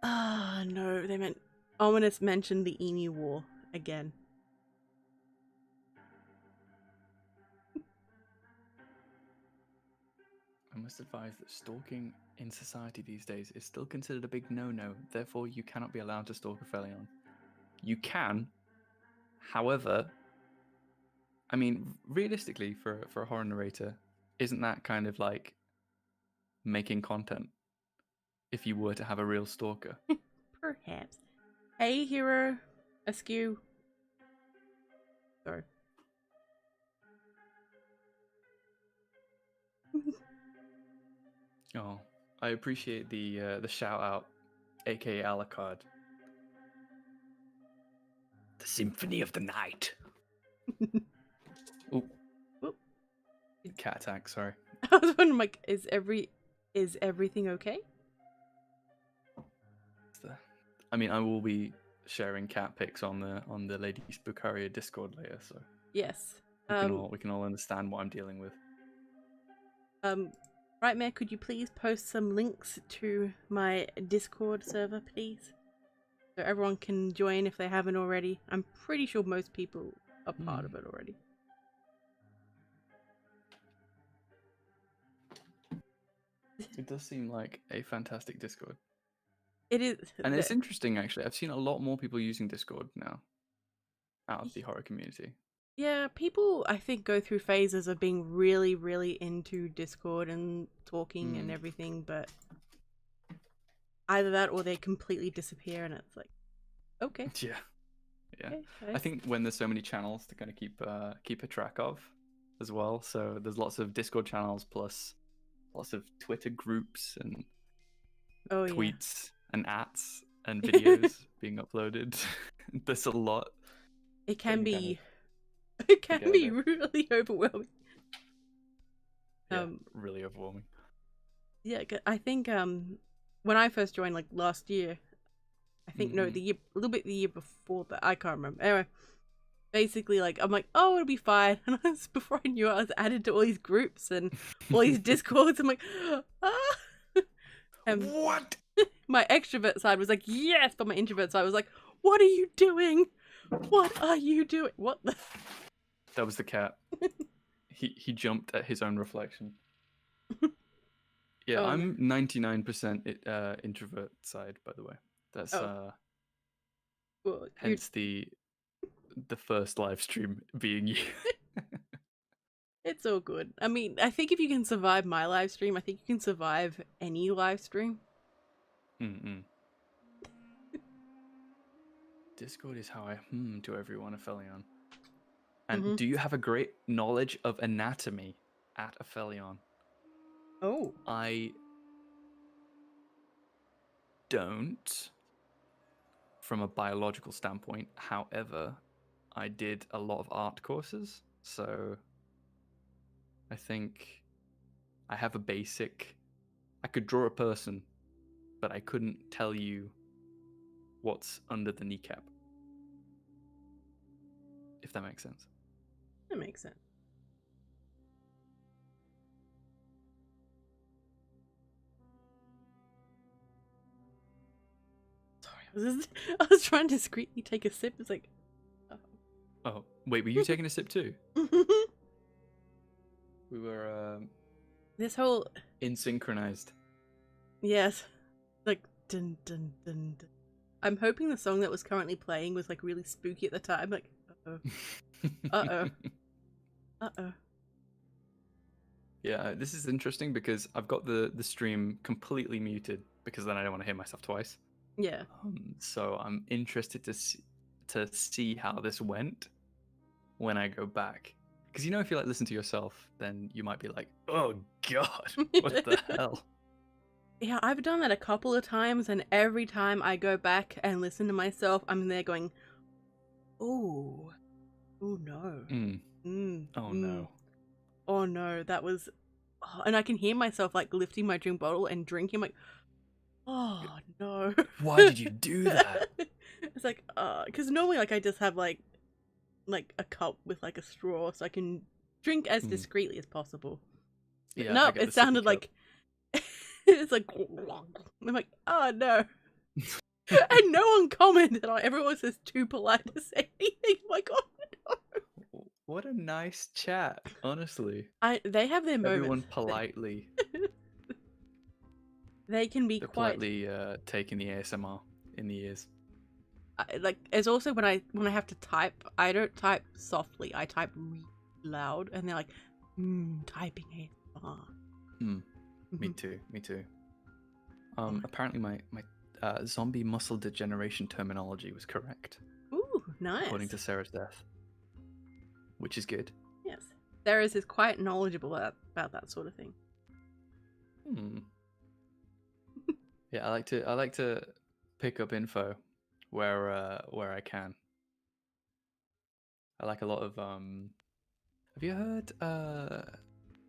A: Ah, no, they meant Ominous mentioned the Emu War again.
C: I must advise that stalking in society these days is still considered a big no-no. Therefore, you cannot be allowed to stalk APHELION. You can, however, I mean, realistically, for a horror narrator, isn't that kind of like making content? If you were to have a real stalker,
A: Perhaps. Hey, Hero, Askew. Sorry.
C: Oh, I appreciate the shout out, aka Alucard.
B: The Symphony of the Night.
C: Oh, cat attack. Sorry.
A: I was wondering, like, is everything okay?
C: I mean, I will be sharing cat pics on the Lady Spookaria Discord later, so
A: Yes.
C: we can all understand what I'm dealing with.
A: Frightmare, could you please post some links to my Discord server, please? So everyone can join if they haven't already. I'm pretty sure most people are part of it already.
C: It does seem like a fantastic Discord.
A: It is,
C: And it's interesting, actually. I've seen a lot more people using Discord now out of the horror community.
A: yeah, people I think go through phases of being really, really into Discord and talking and everything, but either that or they completely disappear, and it's like, okay.
C: Yeah. Yeah.
A: Okay.
C: I think when there's so many channels to kind of keep a track of as well. So there's lots of Discord channels plus lots of Twitter groups and
A: Oh yeah.
C: tweets and ats and videos being uploaded. There's a lot.
A: It can
C: that you
A: be
C: it can be
A: really overwhelming.
C: Yeah, really overwhelming.
A: Yeah, I think when I first joined, like last year, I think no, a little bit the year before that, I can't remember. Anyway, basically, like I'm like, oh, it'll be fine. And before I knew it, I was added to all these groups and all these Discords. I'm like, ah.
C: What?
A: My extrovert side was like, yes, but my introvert side was like, what are you doing? What are you doing? What the?
C: That was the cat. He jumped at his own reflection. Yeah,
A: Oh,
C: I'm 99% introvert side, by the way. That's
A: well,
C: hence the first live stream being you.
A: it's all good. I mean, I think if you can survive my live stream, I think you can survive any live stream.
C: Discord is how I to everyone, Aphelion. And do you have a great knowledge of anatomy at Aphelion?
A: Oh.
C: I don't, from a biological standpoint. However, I did a lot of art courses, so I think I have a basic. I could draw a person, but I couldn't tell you what's under the kneecap. If that makes sense.
A: That makes sense. Sorry, I was trying to discreetly take a sip. It's like,
C: oh wait, were you taking a sip too? We were
A: this whole
C: insynchronized.
A: Yes, like dun dun dun dun. I'm hoping the song that was currently playing was like really spooky at the time. Like, uh oh.
C: Yeah, this is interesting because I've got the stream completely muted because then I don't want to hear myself twice.
A: Yeah.
C: So I'm interested to see how this went when I go back. Because if you like listen to yourself, then you might be like, oh god, what the hell?
A: Yeah, I've done that a couple of times, and every time I go back and listen to myself, I'm there going, oh no. Oh no, that was... Oh, and I can hear myself like lifting my drink bottle and drinking. I'm like, oh no.
C: Why did you do that?
A: It's like, because normally like I just have like a cup with like a straw so I can drink as discreetly as possible. But
C: Yeah,
A: no, it sounded like it's like I'm like, oh no. And no one commented on it. Everyone was just too polite to say anything. I'm like, oh no.
C: What a nice chat, honestly.
A: They have their moments.
C: Everyone politely.
A: They can be
C: They're
A: quite
C: politely taking the ASMR in the ears.
A: like it's also when I have to type, I don't type softly. I type really loud, and they're like, typing ASMR.
C: Me too. Apparently my zombie muscle degeneration terminology was correct.
A: Ooh, nice.
C: According to Sarah's death. Which is good.
A: Yes. Sarah's is quite knowledgeable about that sort of thing.
C: Yeah, I like to pick up info where I can. I like a lot of have you heard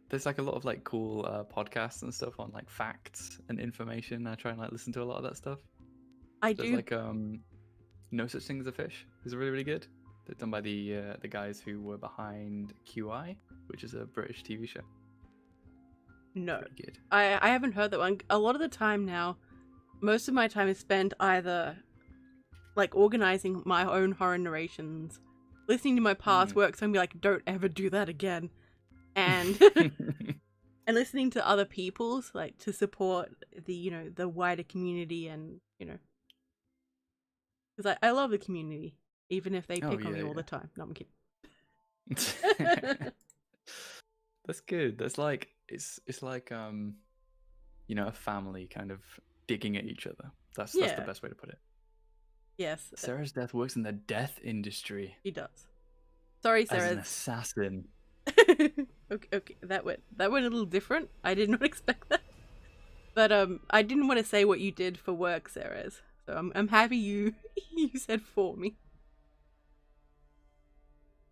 C: there's like a lot of like cool podcasts and stuff on like facts and information. I try and like listen to a lot of that stuff.
A: I
C: There's
A: do.
C: like No Such Thing as a Fish is really, really good. They're done by the guys who were behind QI, which is a British TV show.
A: No.
C: Good.
A: I haven't heard that one. A lot of the time now, most of my time is spent either like organizing my own horror narrations, listening to my past work, so I'm like, don't ever do that again. And and listening to other people's, like, to support the, you know, the wider community, and, you know, because I love the community, even if they
C: Oh
A: pick on me
C: yeah,
A: all the time. No, I'm kidding.
C: yeah. That's good. That's like it's like you know, a family kind of digging at each other. That's the
A: Yeah.
C: best way to put it.
A: Yes,
C: Sarah's death works in the death industry
A: he does. Sorry,
C: as an
A: Sarah.
C: assassin.
A: Okay, that went a little different. I did not expect that. But I didn't want to say what you did for work, Sarah. So I'm happy you you said for me.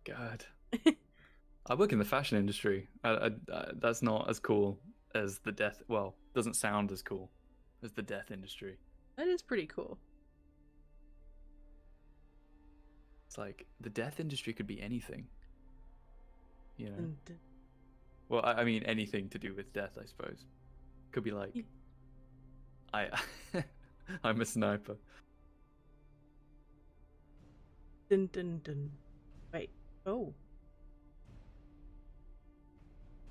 C: God. I work in the fashion industry. That's not as cool as the death. Well, doesn't sound as cool as the death industry.
A: That is pretty cool.
C: It's like the death industry could be anything. You know.
A: And,
C: Well, I mean anything to do with death, I suppose. Could be like, I, I'm a sniper.
A: dun dun dun. Wait. Oh.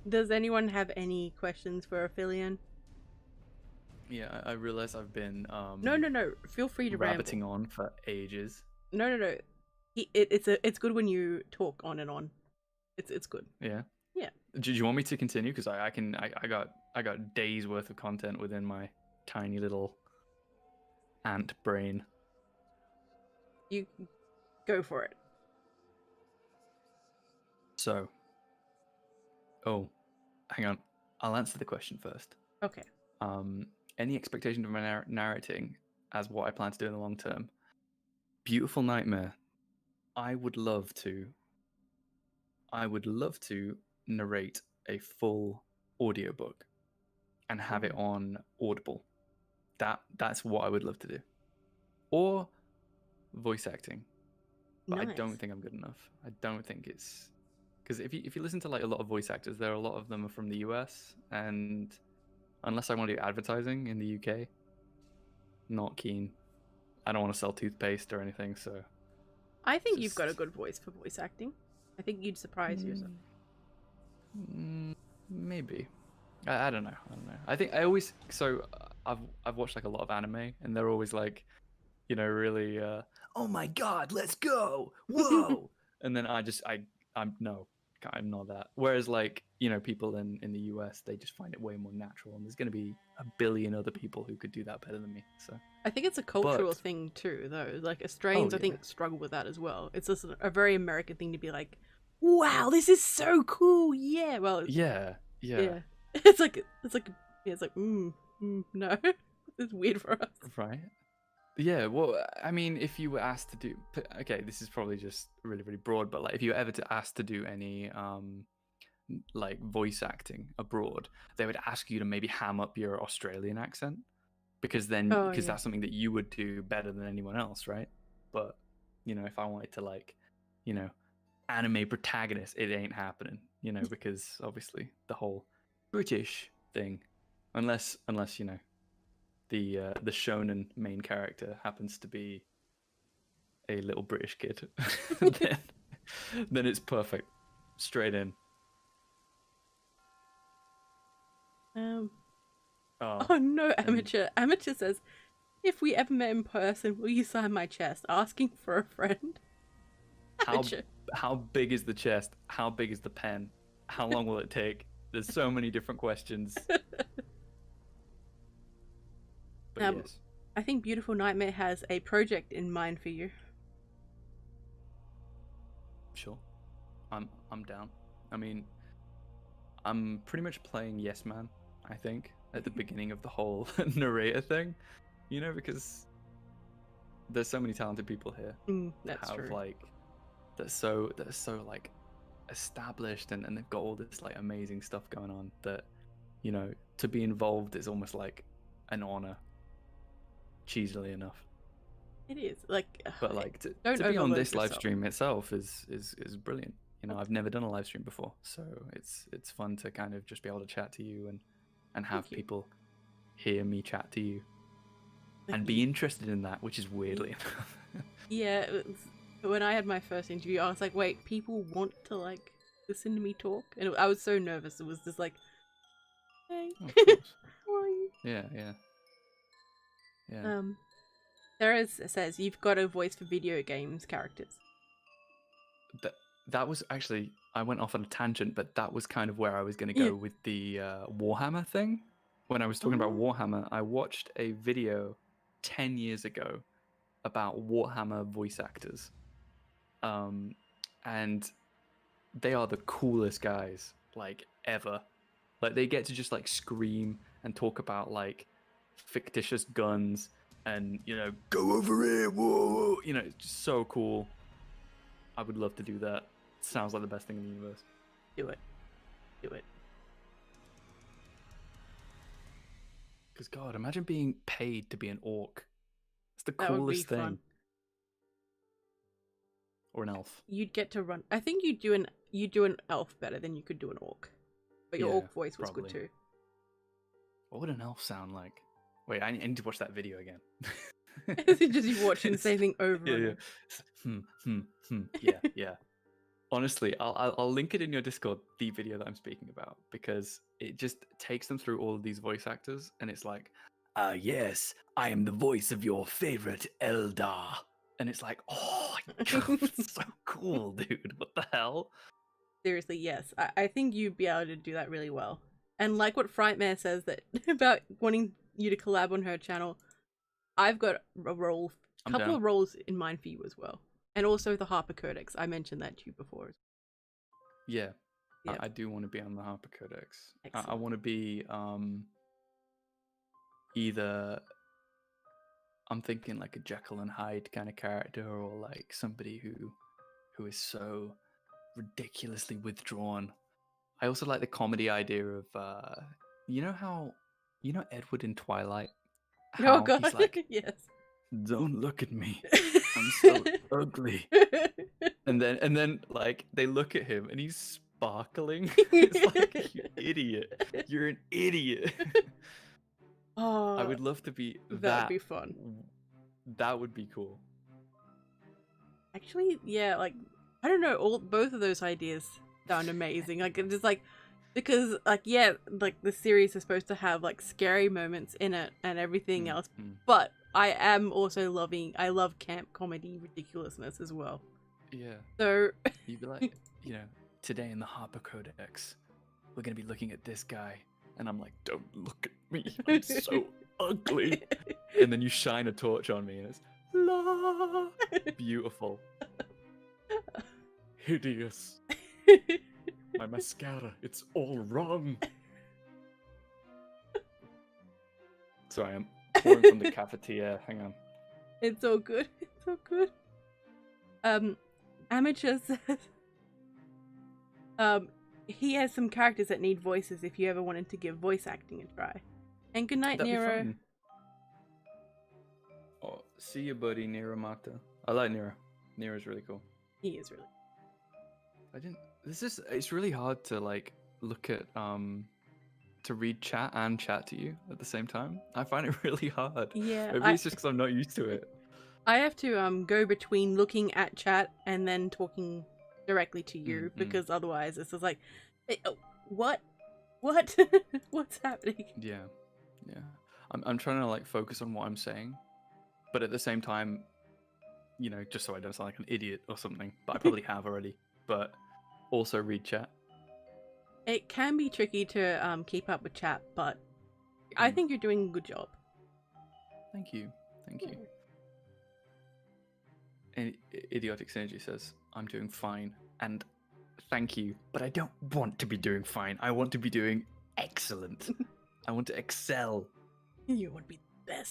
A: Does anyone have any questions for Aphelion?
C: Yeah, I realize I've been
A: No. Feel free to
C: rabbiting
A: ramble.
C: on for ages.
A: No. It's good when you talk on and on. It's good.
C: Yeah.
A: Yeah.
C: Do you want me to continue? Because I got days worth of content within my tiny little ant brain.
A: You go for it.
C: So, oh, hang on. I'll answer the question first.
A: Okay.
C: Any expectation of my narrating as what I plan to do in the long term? Beautiful Nightmare. I would love to narrate a full audiobook and have it on Audible. That's what I would love to do. Or voice acting. But
A: Nice.
C: I don't think I'm good enough. I don't think it's because if you listen to like a lot of voice actors, there are a lot of them are from the US, and unless I want to do advertising in the UK, not keen. I don't want to sell toothpaste or anything, so
A: I think you've got a good voice for voice acting. I think you'd surprise yourself.
C: Maybe. I don't know. I think I always I've watched like a lot of anime, and they're always like, you know, really oh my god, let's go, whoa, and then I'm not that. Whereas like, you know, people in the US, they just find it way more natural, and there's going to be a billion other people who could do that better than me. So
A: I think it's a cultural thing too, though. Like Australians, I think, struggle with that as well. It's just a very American thing to be like, "Wow, this is so cool!" Yeah, well,
C: yeah.
A: It's like no, it's weird for us,
C: right? Yeah, well, I mean, if you were asked to do, okay, this is probably just really, really broad, but like if you were ever asked to do any like voice acting abroad, they would ask you to maybe ham up your Australian accent, because that's something that you would do better than anyone else, right? But you know, if I wanted to like, you know, anime protagonist, it ain't happening, you know, because obviously the whole British thing, unless you know, the shonen main character happens to be a little British kid, then it's perfect, straight in.
A: Oh no, Amateur says, if we ever met in person, will you sign my chest? Asking for a friend.
C: How big is the chest? How big is the pen? How long will it take? There's so many different questions. But yes.
A: I think Beautiful Nightmare has a project in mind for you.
C: Sure. I'm down. I mean, I'm pretty much playing Yes Man, I think, at the beginning of the whole narrator thing. You know, because there's so many talented people here
A: that have true.
C: Like that's so like established, and they've got all this like amazing stuff going on that, you know, to be involved is almost like an honor, cheesily enough.
A: It is like,
C: but like to be on this live stream itself is brilliant. You know, I've never done a live stream before, so it's fun to kind of just be able to chat to you and have people hear me chat to you and be interested in that, which is weirdly enough.
A: Yeah, when I had my first interview, I was like, wait, people want to like listen to me talk, and I was so nervous. It was just like, Hey.
C: Oh, of course.
A: How are you?
C: Yeah, yeah, yeah.
A: Sarah says you've got a voice for video games characters.
C: That was actually, I went off on a tangent, but that was kind of where I was going to
A: Yeah.
C: go with the Warhammer thing. When I was talking about Warhammer, I watched a video 10 years ago about Warhammer voice actors. And they are the coolest guys, like, ever. Like, they get to just, like, scream and talk about, like, fictitious guns and, you know, go over here, whoa, you know, it's just so cool. I would love to do that. Sounds like the best thing in the universe.
A: Do it. Do it.
C: Because, God, imagine being paid to be an orc. It's the
A: That would be
C: coolest thing.
A: fun.
C: Or an elf.
A: You'd get to run. I think you'd do an elf better than you could do an orc. But your
C: Yeah,
A: orc voice was
C: probably.
A: good too.
C: What would an elf sound like? Wait, I need to watch that video again.
A: It's just you watching the same thing over
C: Yeah,
A: and
C: yeah. Yeah, yeah. Honestly, I'll link it in your Discord, the video that I'm speaking about, because it just takes them through all of these voice actors, and it's like, yes, I am the voice of your favorite Eldar. And it's like, oh, God, it's so cool, dude. What the hell?
A: Seriously, yes. I think you'd be able to do that really well. And like what Frightmare says that about wanting you to collab on her channel, I've got a couple of roles in mind for you as well. And also the Harper Codex. I mentioned that to you before.
C: Yeah,
A: Yep.
C: I do want to be on the Harper Codex. I
A: Excellent.
C: want to be either, I'm thinking like a Jekyll and Hyde kind of character, or like somebody who is so ridiculously withdrawn. I also like the comedy idea of you know Edward in Twilight? How
A: Oh god,
C: he's like,
A: yes.
C: don't look at me. I'm so ugly. And then like they look at him and he's sparkling. It's like, you idiot. You're an idiot.
A: Oh,
C: I would love to be that.
A: That would be fun.
C: That would be cool.
A: Actually, yeah, like I don't know, both of those ideas sound amazing. Like it's just like because like yeah, like the series is supposed to have like scary moments in it and everything else. But I am also I love camp comedy ridiculousness as well.
C: Yeah.
A: So
C: You'd be like, you know, today in the Harper Codex, we're gonna be looking at this guy, and I'm like, don't look at me, I'm so ugly. And then you shine a torch on me, and it's la, beautiful, hideous. My mascara, it's all wrong. Sorry, I'm pouring from the cafetiere. Hang on.
A: It's all good. It's all good. Amateur says he has some characters that need voices if you ever wanted to give voice acting a try. And good night,
C: That'd be
A: Nero.
C: fun. Oh, see you, buddy, Nero Mata. I like Nero. Nero's really cool.
A: He is really.
C: It's really hard to like look at to read chat and chat to you at the same time. I find it really hard.
A: Yeah.
C: Maybe it's just because I'm not used to it.
A: I have to go between looking at chat and then talking directly to you because otherwise it's just like, what, what's happening?
C: Yeah. I'm trying to like focus on what I'm saying, but at the same time, you know, just so I don't sound like an idiot or something. But I probably have already. But also read chat.
A: It can be tricky to keep up with chat, but I think you're doing a good job.
C: Thank you. And Idiotic Synergy says, I'm doing fine, and thank you, but I don't want to be doing fine. I want to be doing excellent. I want to excel.
A: You want to be the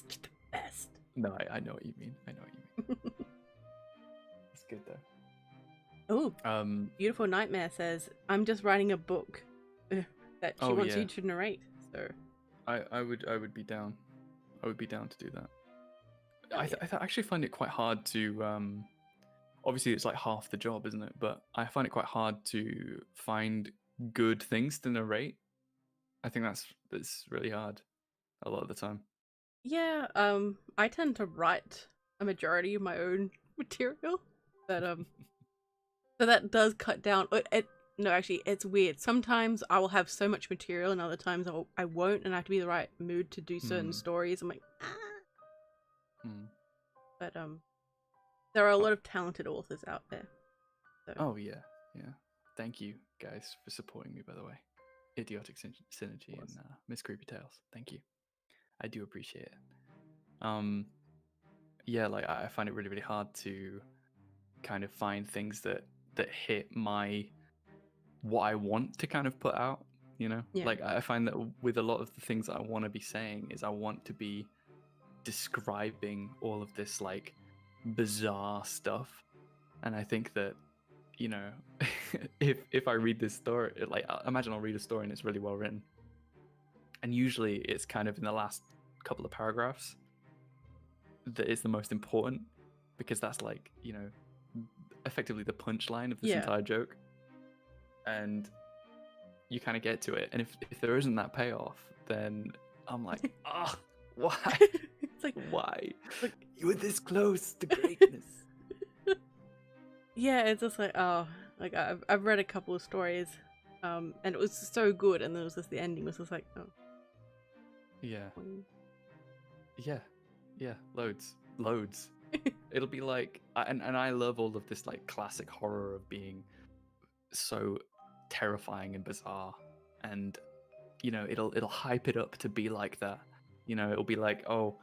A: best.
C: No, I know what you mean. It's good though.
A: Oh, Beautiful Nightmare says, I'm just writing a book that she wants you to narrate. So
C: I would be down. I would be down to do that. I actually find it quite hard to obviously it's like half the job, isn't it? But I find it quite hard to find good things to narrate. I think that's really hard a lot of the time.
A: Yeah, I tend to write a majority of my own material, but so that does cut down. No, actually, it's weird. Sometimes I will have so much material, and other times I won't, and I have to be in the right mood to do certain stories. I'm like, ah. But there are a lot of talented authors out there. So.
C: Oh yeah, yeah. Thank you guys for supporting me. By the way, Idiotic Synergy and Miss Creepy Tales. Thank you. I do appreciate it. Yeah, like I find it really, really hard to kind of find things that hit what I want to kind of put out. You know,
A: Yeah.
C: like I find that with a lot of the things that I want to be saying is I want to be describing all of this like bizarre stuff, and I think that, you know, if I read this story, like imagine I'll read a story and it's really well written, and usually it's kind of in the last couple of paragraphs that is the most important, because that's like, you know, effectively the punchline of this entire joke, and you kind of get to it, and if there isn't that payoff, then I'm like, ah, why?
A: It's like,
C: why?
A: Like,
C: you were this close to greatness.
A: Yeah, it's just like, oh, like I've read a couple of stories, and it was so good, and then it was just the ending was just like, oh.
C: Yeah. Yeah, loads. It'll be like, and I love all of this like classic horror of being so terrifying and bizarre, and you know, it'll hype it up to be like that. You know, it'll be like, oh,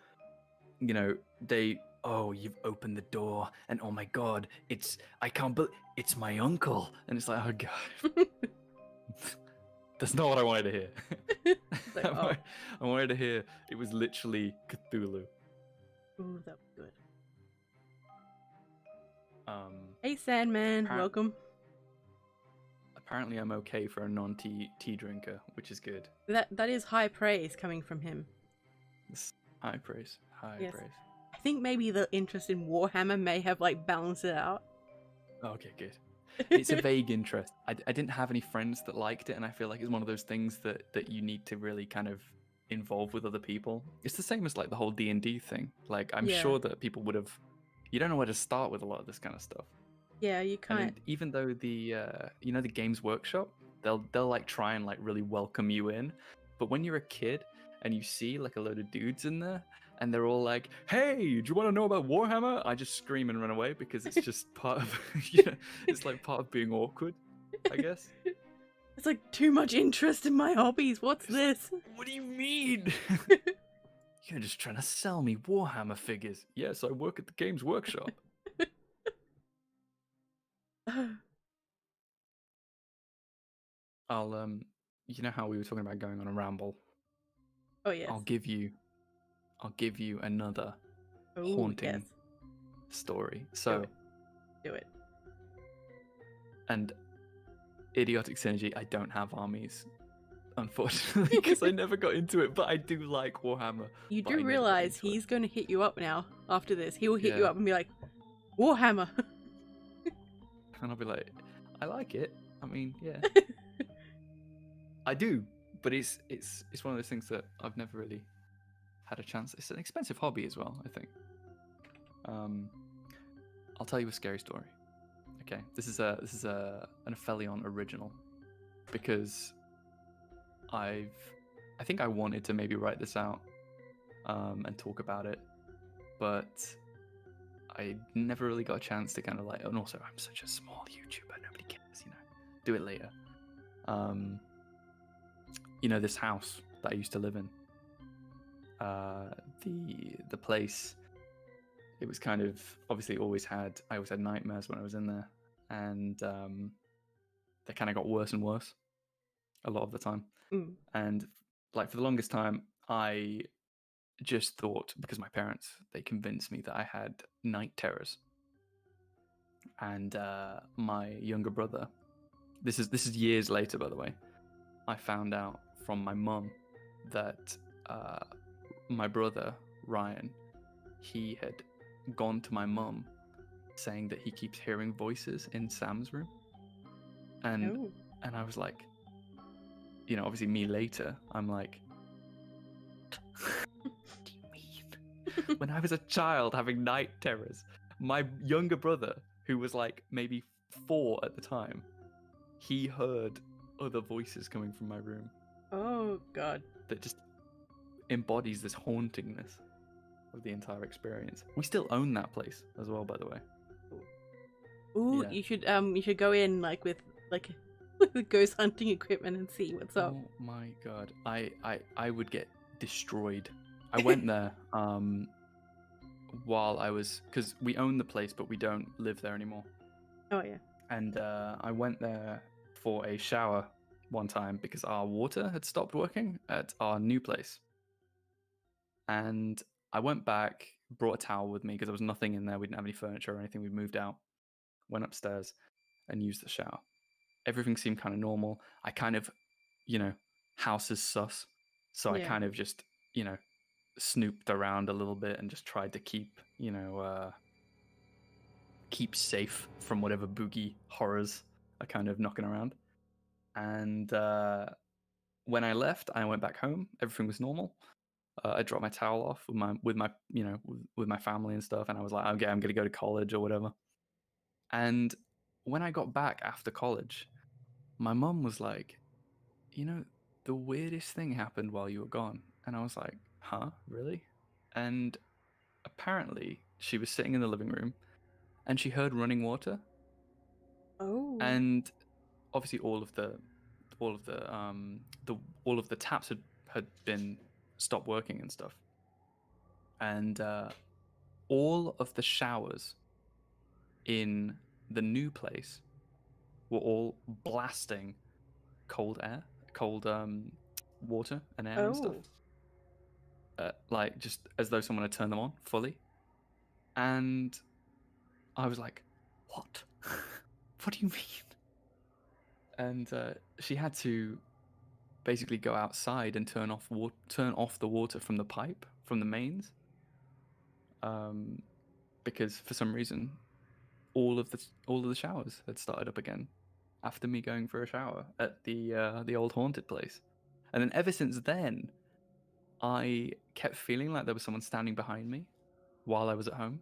C: you know, you've opened the door, and oh my god, I can't believe it's my uncle, and it's like, oh god. That's not what I wanted to hear.
A: Like, oh.
C: I wanted to hear it was literally Cthulhu.
A: Ooh, that was good. Hey Sandman, welcome.
C: Apparently I'm okay for a non-tea drinker, which is good.
A: That is high praise coming from him.
C: It's high praise. High praise.
A: I think maybe the interest in Warhammer may have like balanced it out.
C: Okay, good. It's a vague interest. I didn't have any friends that liked it, and I feel like it's one of those things that you need to really kind of involve with other people. It's the same as like the whole D&D thing. Like I'm sure that people would have, you don't know where to start with a lot of this kind of stuff.
A: Yeah, you can't.
C: And even though the you know, the Games Workshop, they'll like try and like really welcome you in, but when you're a kid and you see like a load of dudes in there and they're all like, hey, do you want to know about Warhammer? I just scream and run away, because it's just part of, you know, it's like part of being awkward, I guess.
A: It's like too much interest in my hobbies. What's this?
C: Like, what do you mean? You're just trying to sell me Warhammer figures. Yes, I work at the Games Workshop. I'll you know how we were talking about going on a ramble?
A: Oh yes.
C: I'll give you another haunting story. So
A: do it.
C: And Idiotic Synergy, I don't have armies, unfortunately, because I never got into it, but I do like Warhammer.
A: You do realize he's going to hit you up now after this. He will hit you up and be like, Warhammer.
C: And I'll be like, I like it. I mean, yeah. I do, but it's one of those things that I've never really had a chance. It's an expensive hobby as well, I think. I'll tell you a scary story. Okay, this is an Aphelion original, because I think I wanted to maybe write this out and talk about it, but I never really got a chance to kind of like, and also I'm such a small YouTuber, nobody cares, you know. Do it later. You know, this house that I used to live in, the place, it was kind of, obviously I always had nightmares when I was in there, and they kind of got worse and worse a lot of the time. And like for the longest time, I just thought, because my parents, they convinced me that I had night terrors. And my younger brother, this is years later, by the way, I found out from my mum that my brother Ryan, he had gone to my mum saying that he keeps hearing voices in Sam's room, and I was like, you know, obviously me later, I'm like, what do you mean? When I was a child having night terrors, my younger brother, who was like maybe 4 at the time, he heard other voices coming from my room
A: Oh god.
C: that just embodies this hauntingness of the entire experience. We still own that place as well, by the way.
A: Ooh,
C: Yeah.
A: you should go in like with with ghost hunting equipment and see what's up.
C: Oh my god. I would get destroyed. I went there while I was, because we own the place but we don't live there anymore.
A: Oh yeah.
C: And I went there for a shower one time because our water had stopped working at our new place. And I went back, brought a towel with me because there was nothing in there. We didn't have any furniture or anything. We moved out, went upstairs and used the shower. Everything seemed kind of normal. I kind of, house is sus. So I
A: Yeah.
C: kind of just, snooped around a little bit and just tried to keep, keep safe from whatever boogie horrors are kind of knocking around. And when I left, I went back home. Everything was normal. I dropped my towel off with my family and stuff, and I was like, okay, I'm gonna go to college or whatever. And when I got back after college, my mum was like, the weirdest thing happened while you were gone. And I was like, huh, really? And apparently she was sitting in the living room and she heard running water.
A: Oh.
C: And obviously all of the taps had been stopped working and stuff. And all of the showers in the new place were all blasting cold water and air and stuff. Like just as though someone had turned them on fully. And I was like, what? What do you mean? And she had to basically go outside and turn off the water from the pipe, from the mains. Because for some reason all of the showers had started up again after me going for a shower at the old haunted place. And then ever since then, I kept feeling like there was someone standing behind me while I was at home.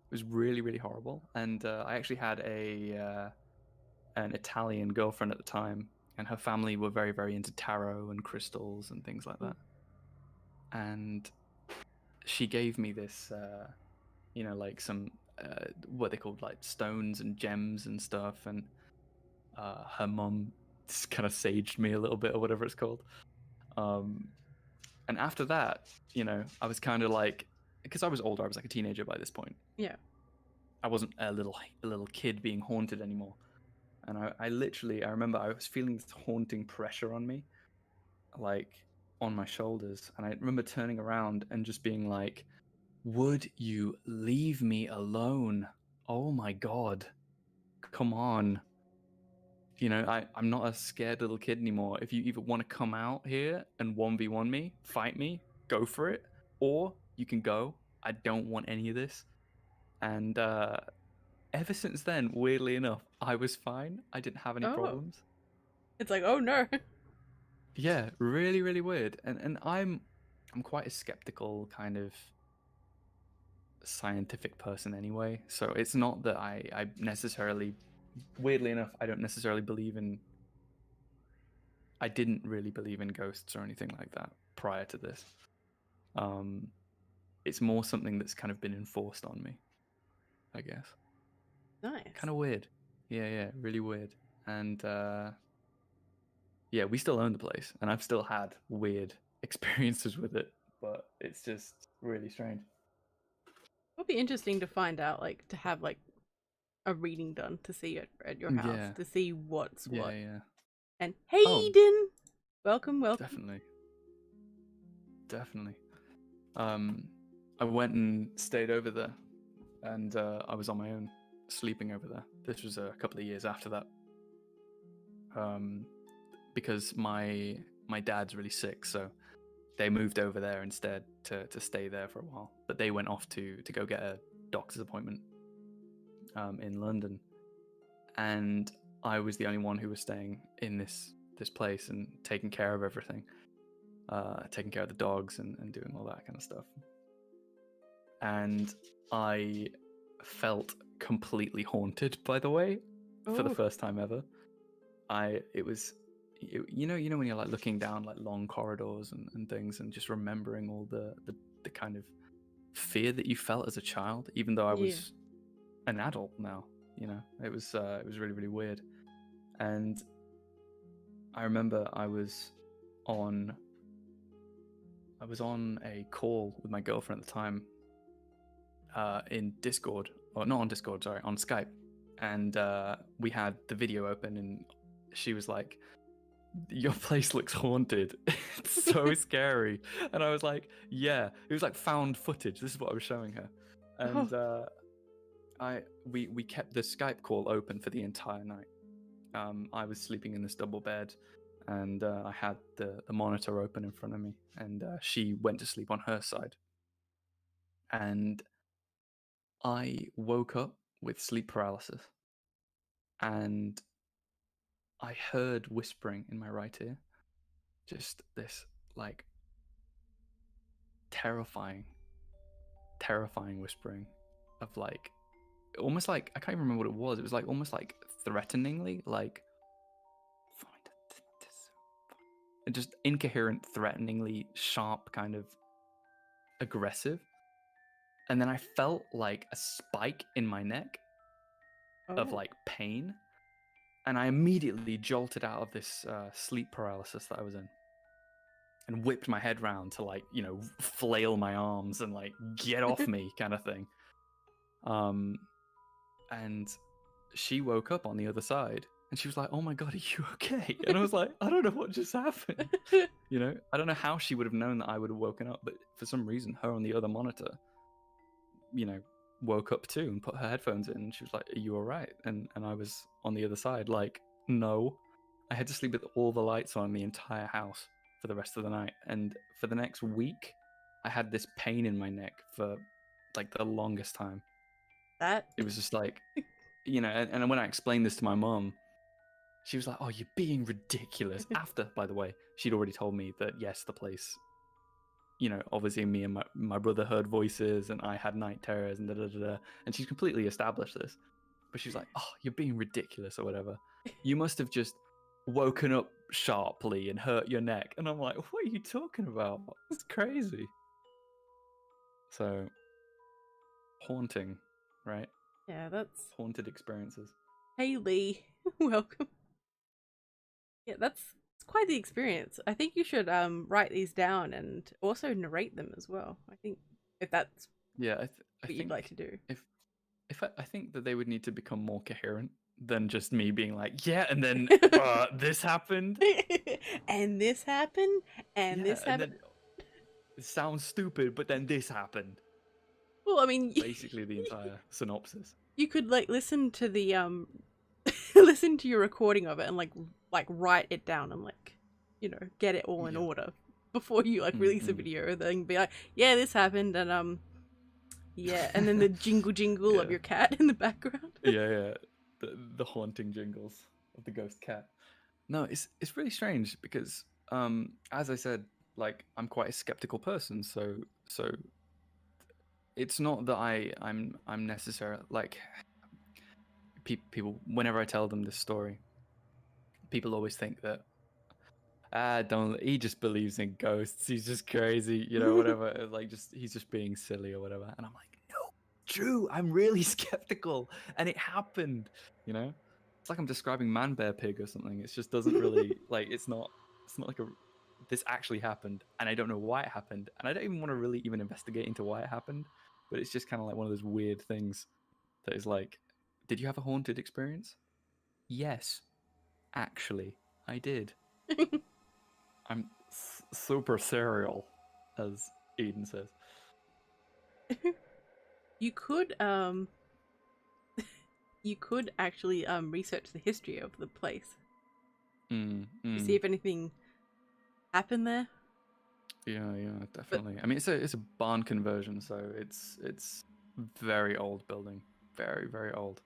C: It was really, really horrible. And I actually had an Italian girlfriend at the time, and her family were very, very into tarot and crystals and things like that. And she gave me this, like some what they called like stones and gems and stuff. And her mum just kind of saged me a little bit or whatever it's called. And after that, I was kind of like, because I was older, I was like a teenager by this point.
A: Yeah.
C: I wasn't a little kid being haunted anymore. And I remember I was feeling this haunting pressure on me, like on my shoulders. And I remember turning around and just being like, would you leave me alone? Oh my God. Come on. I'm not a scared little kid anymore. If you either want to come out here and 1v1 me, fight me, go for it, or you can go. I don't want any of this. And ever since then, weirdly enough, I was fine. I didn't have any problems.
A: It's like, oh no.
C: Yeah, really, really weird. And I'm quite a skeptical kind of scientific person anyway. So it's not that I necessarily, weirdly enough, I don't necessarily believe in. I didn't really believe in ghosts or anything like that prior to this. It's more something that's kind of been enforced on me, I guess.
A: Nice.
C: Kind of weird. Yeah, really weird. And yeah, we still own the place, and I've still had weird experiences with it, but it's just really strange.
A: It'll be interesting to find out, like, to have like a reading done to see it at your house,
C: Yeah.
A: to see what's what.
C: Yeah.
A: And Hayden, welcome.
C: Definitely. I went and stayed over there, and I was on my own, sleeping over there. This was a couple of years after that. Because my dad's really sick, so they moved over there instead to stay there for a while. But they went off to go get a doctor's appointment in London, and I was the only one who was staying in this place and taking care of everything, taking care of the dogs and doing all that kind of stuff. And I felt completely haunted, by the way, for the first time ever. you know when you're like looking down like long corridors and things and just remembering all the kind of fear that you felt as a child, even though I
A: Yeah.
C: was an adult now. It was really, really weird. And I remember I was on a call with my girlfriend at the time, in Discord, or not on Discord, sorry, on Skype, and we had the video open, and she was like, "Your place looks haunted. It's so scary." And I was like, "Yeah." It was like found footage. This is what I was showing her, and we kept the Skype call open for the entire night. I was sleeping in this double bed, and I had the monitor open in front of me, and she went to sleep on her side, and I woke up with sleep paralysis, and I heard whispering in my right ear, just this like terrifying whispering of like almost like, I can't even remember what it was. It was like almost like threateningly, like just incoherent, threateningly sharp, kind of aggressive. And then I felt like a spike in my neck of like pain, and I immediately jolted out of this sleep paralysis that I was in and whipped my head round to like, flail my arms and like get off me kind of thing. And she woke up on the other side and she was like, "Oh my God, are you okay?" And I was like, "I don't know what just happened." I don't know how she would have known that I would have woken up, but for some reason, her on the other monitor, woke up too and put her headphones in. And she was like, "Are you all right?" And I was on the other side, like, no. I had to sleep with all the lights on in the entire house for the rest of the night. And for the next week, I had this pain in my neck for like the longest time. It was just like, and when I explained this to my mom, she was like, "Oh, you're being ridiculous." After, by the way, she'd already told me that, yes, the place, obviously me and my brother heard voices and I had night terrors and da-da-da-da. And she's completely established this. But she's like, "Oh, you're being ridiculous," or whatever. "You must have just woken up sharply and hurt your neck." And I'm like, "What are you talking about? It's crazy." So, haunting, right?
A: Yeah, that's
C: Haunted experiences.
A: Hey Lee, welcome. Yeah, that's quite the experience. I think you should write these down and also narrate them as well. I think if that's
C: I
A: what you'd like to do.
C: If I think that they would need to become more coherent than just me being like, "Yeah, and then this happened."
A: And this happened, and this happened.
C: Then it sounds stupid, but then this happened.
A: Well, I mean,
C: basically the entire synopsis.
A: You could like listen to the listen to your recording of it and like write it down and like, get it all in order before you like release a video. Then be like, "Yeah, this happened," and yeah, and then the jingle of your cat in the background.
C: Yeah, the haunting jingles of the ghost cat. No, it's really strange because as I said, like, I'm quite a skeptical person, so it's not that I'm necessarily like, people, whenever I tell them this story, people always think that he just believes in ghosts, he's just crazy, whatever, like, he's just being silly or whatever. And I'm like, no, true, I'm really skeptical, and it happened. It's like I'm describing Man Bear Pig or something. It just doesn't really like, it's not like this actually happened, and I don't know why it happened, and I don't even want to really even investigate into why it happened. But it's just kind of like one of those weird things that is like, did you have a haunted experience? Yes, actually, I did. I'm super serial, as Eden says.
A: You could actually research the history of the place. To see if anything happened there.
C: Yeah, definitely. I mean, it's a barn conversion, so it's very old building, very, very old.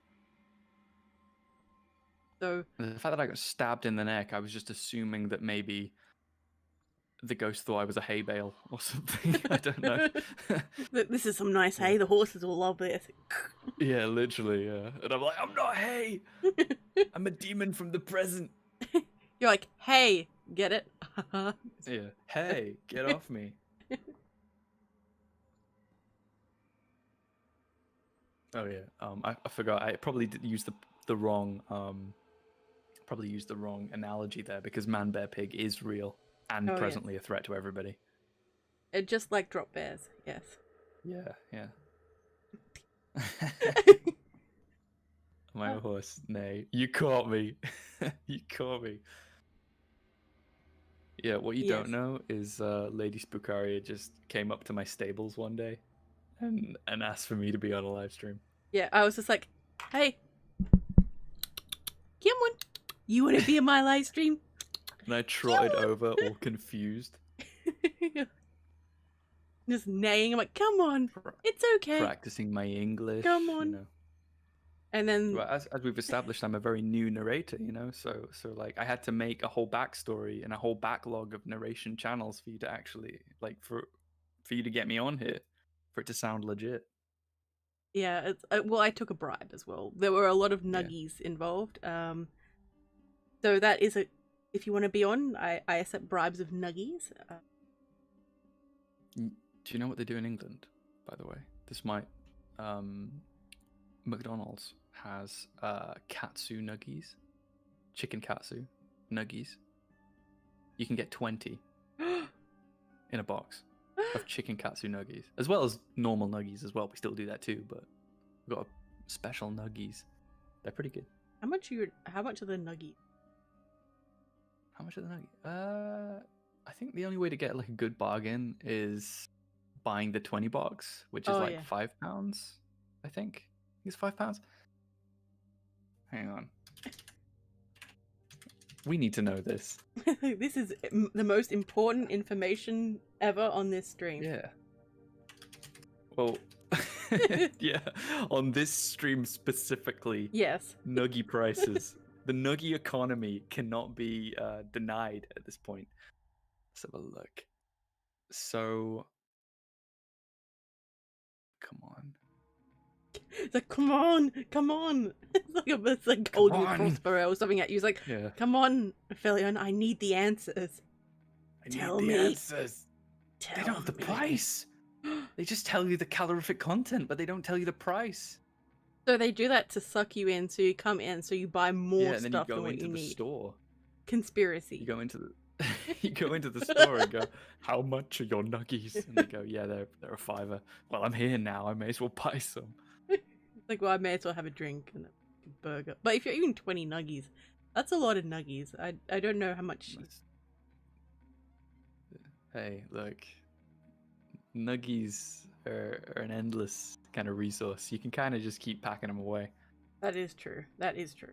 A: So
C: the fact that I got stabbed in the neck, I was just assuming that maybe the ghost thought I was a hay bale or something. I don't know.
A: This is some nice hay. The horses will love this.
C: Yeah, literally, yeah. And I'm like, "I'm not hay. I'm a demon from the present."
A: You're like, hey, get it?
C: Yeah. Hey, get off me. Oh yeah. I forgot. I probably did use the wrong probably used the wrong analogy there because man bear pig is real and
A: Oh, yes.
C: presently a threat to everybody.
A: It just like drop bears, yes.
C: Yeah, yeah. My horse, nay. You caught me. You caught me. Yeah, what you
A: Yes.
C: don't know is Lady Spookaria just came up to my stables one day and asked for me to be on a live stream.
A: Yeah, I was just like, hey, come on. You want to be in my live stream?
C: And I trotted over all confused.
A: Just neighing. I'm like, come on. It's okay.
C: Practicing my English.
A: Come on.
C: You know.
A: And then,
C: Well, as we've established, I'm a very new narrator, you know, so like I had to make a whole backstory and a whole backlog of narration channels for you to actually like for you to get me on here, for it to sound legit.
A: yeah, it's, well, I took a bribe as well. There were a lot of nuggies involved. So that is if you want to be on, I accept bribes of nuggies.
C: Do you know what they do in England, by the way? This might, McDonald's has katsu nuggies, chicken katsu nuggies. You can get 20 in a box of chicken katsu nuggies, as well as normal nuggies as well. We still do that too, but we've got special nuggies. They're pretty good.
A: How much are the nuggies?
C: How much are the nuggies? I think the only way to get like a good bargain is buying the 20 box, which is like £5. I think it's £5. Hang on. We need to know this.
A: This is the most important information ever on this stream.
C: Yeah. Well, yeah, on this stream specifically.
A: Yes.
C: Nuggie prices. The nuggie economy cannot be denied at this point. Let's have a look. So, come on.
A: It's like, come on. It's like holding a crossbow or something at you. It's like,
C: Yeah.
A: come on, Aphelion, I need the answers. Tell me.
C: Answers.
A: Tell
C: They don't have the
A: me.
C: price. They just tell you the calorific content, but they don't tell you the price.
A: So they do that to suck you in, so you come in, so you buy more
C: and then
A: stuff
C: you go
A: than what
C: into
A: you
C: the
A: need.
C: store.
A: Conspiracy.
C: You go into the you go into the store and go, how much are your nuggies? And they go, yeah, they're a £5. Well, I'm here now. I may as well buy some.
A: Like, well, I may as well have a drink and a burger. But if you're eating 20 nuggies, that's a lot of nuggies. I don't know how much.
C: Hey, look, nuggies are an endless kind of resource. You can kind of just keep packing them away.
A: That is true. That is true.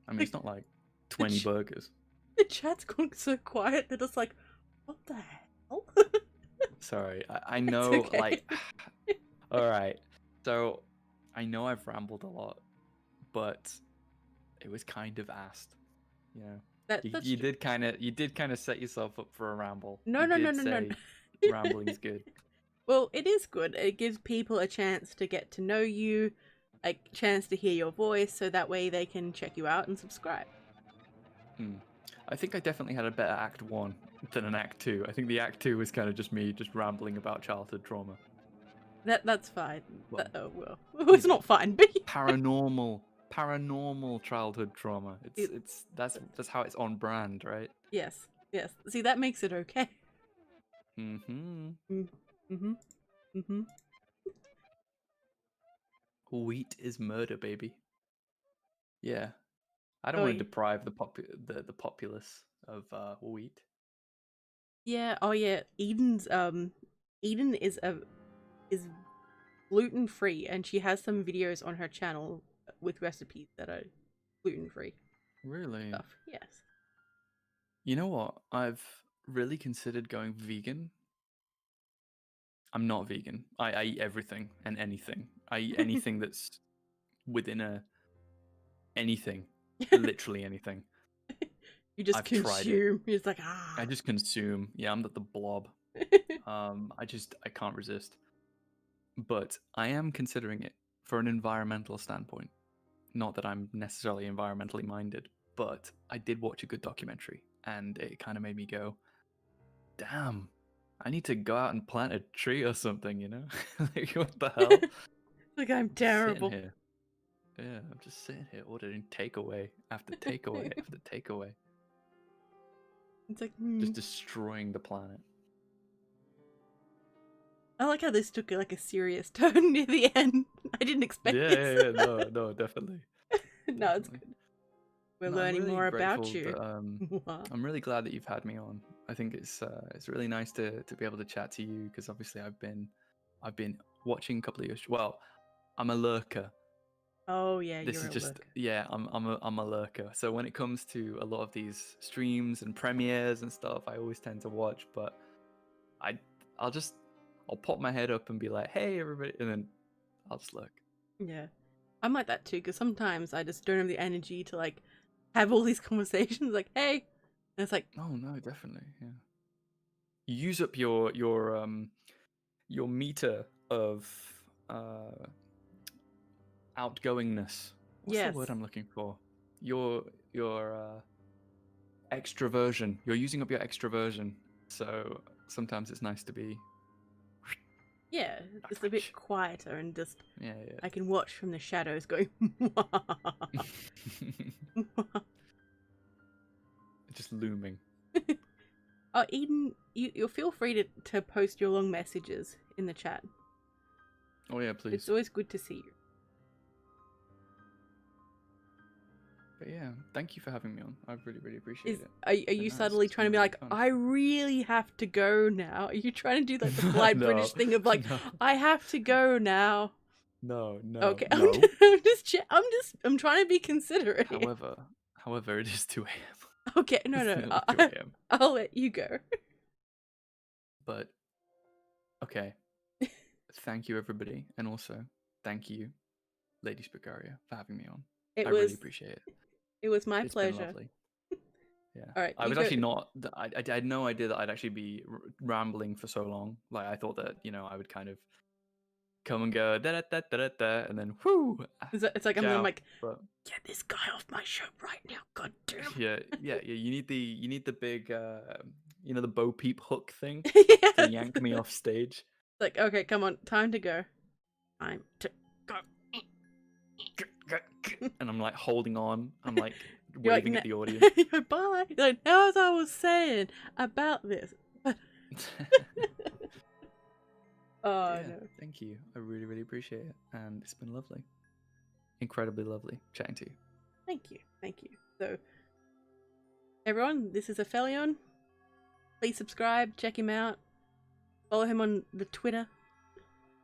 C: I mean, it's not like 20 burgers.
A: The chat's gone so quiet. They're just like, what the hell?
C: Sorry, I know,
A: okay.
C: like, all right. So, I know I've rambled a lot, but it was kind of asked, you know. You did kind of set yourself up for a ramble.
A: No.
C: Rambling's good.
A: Well, it is good. It gives people a chance to get to know you, a chance to hear your voice, so that way they can check you out and subscribe.
C: I think I definitely had a better Act 1 than an Act 2. I think the Act 2 was kind of just me just rambling about childhood trauma.
A: That's fine.
C: Well,
A: It's not fine, but
C: paranormal childhood trauma. That's how it's on brand, right?
A: Yes. See, that makes it okay.
C: Wheat is murder, baby. Yeah, I don't want to deprive the populace of wheat.
A: Yeah. Oh yeah. Eden is gluten free, and she has some videos on her channel with recipes that are gluten free.
C: Really?
A: Stuff. Yes.
C: You know what? I've really considered going vegan. I'm not vegan. I eat everything and anything. I eat anything that's within anything. Literally anything.
A: You just consume. You're just like,
C: I just consume. Yeah, I'm the blob. I can't resist. But I am considering it for an environmental standpoint. not that I'm necessarily environmentally minded, but I did watch a good documentary, and it kind of made me go, damn, I need to go out and plant a tree or something, you know? Like, what the hell?
A: Like, I'm
C: Just sitting
A: terrible.
C: here. Yeah, I'm just sitting here ordering takeaway after takeaway after takeaway.
A: It's like,
C: Just destroying the planet.
A: I like how this took like a serious turn near the end. I didn't expect this.
C: Yeah, no, definitely.
A: No, it's good. We're
C: No,
A: learning
C: I'm really
A: more about
C: grateful
A: you.
C: that, I'm really glad that you've had me on. I think it's really nice to be able to chat to you, because obviously I've been watching a couple of your well, I'm a lurker.
A: Oh yeah,
C: This
A: you're
C: is
A: a
C: just
A: lurker.
C: yeah, I'm a lurker. So when it comes to a lot of these streams and premieres and stuff, I always tend to watch, but I'll pop my head up and be like, hey everybody, and then I'll just lurk.
A: Yeah, I'm like that too, because sometimes I just don't have the energy to like have all these conversations. Like, hey, and it's like,
C: Oh no, definitely, yeah. You use up your meter of outgoingness. What's the word
A: yes,
C: I'm looking for? Your extroversion. You're using up your extroversion. So sometimes it's nice to be
A: yeah, just a bit quieter and just
C: yeah.
A: I can watch from the shadows going.
C: Just looming.
A: Oh, Eden, you'll feel free to post your long messages in the chat.
C: Oh yeah, please.
A: It's always good to see you.
C: But yeah, thank you for having me on. I really appreciate it.
A: Are you subtly trying to be like, I really have to go now? Are you trying to do like the polite
C: No,
A: British thing of like,
C: no.
A: I have to go now?
C: No.
A: Okay,
C: No.
A: I'm trying to be considerate. Here.
C: However, it is 2 a.m.
A: Okay, no,
C: It's
A: no,
C: nearly 2 a.m.
A: I'll let you go.
C: But okay. Thank you everybody, and also thank you, Lady Spookaria, for having me on. I really appreciate it.
A: It was my
C: It's
A: pleasure.
C: been lovely. Yeah.
A: All right.
C: I was actually not. I had no idea that I'd actually be rambling for so long. Like I thought that I would kind of come and go da da da da da, and then whoo.
A: It's like I'm like,
C: but
A: get this guy off my show right now. God damn.
C: yeah. You need the big the Bo Peep hook thing
A: Yes.
C: to yank me off stage.
A: Like, okay, come on, time to go. Time to go.
C: And I'm like holding on. I'm like
A: You're
C: waving
A: like,
C: at the audience.
A: Bye. Like, as I was saying about this. Oh
C: yeah,
A: no.
C: thank you. I really appreciate it, and it's been lovely, incredibly lovely chatting to you.
A: Thank you. So, everyone, this is Aphelion. Please subscribe, check him out, follow him on the Twitter.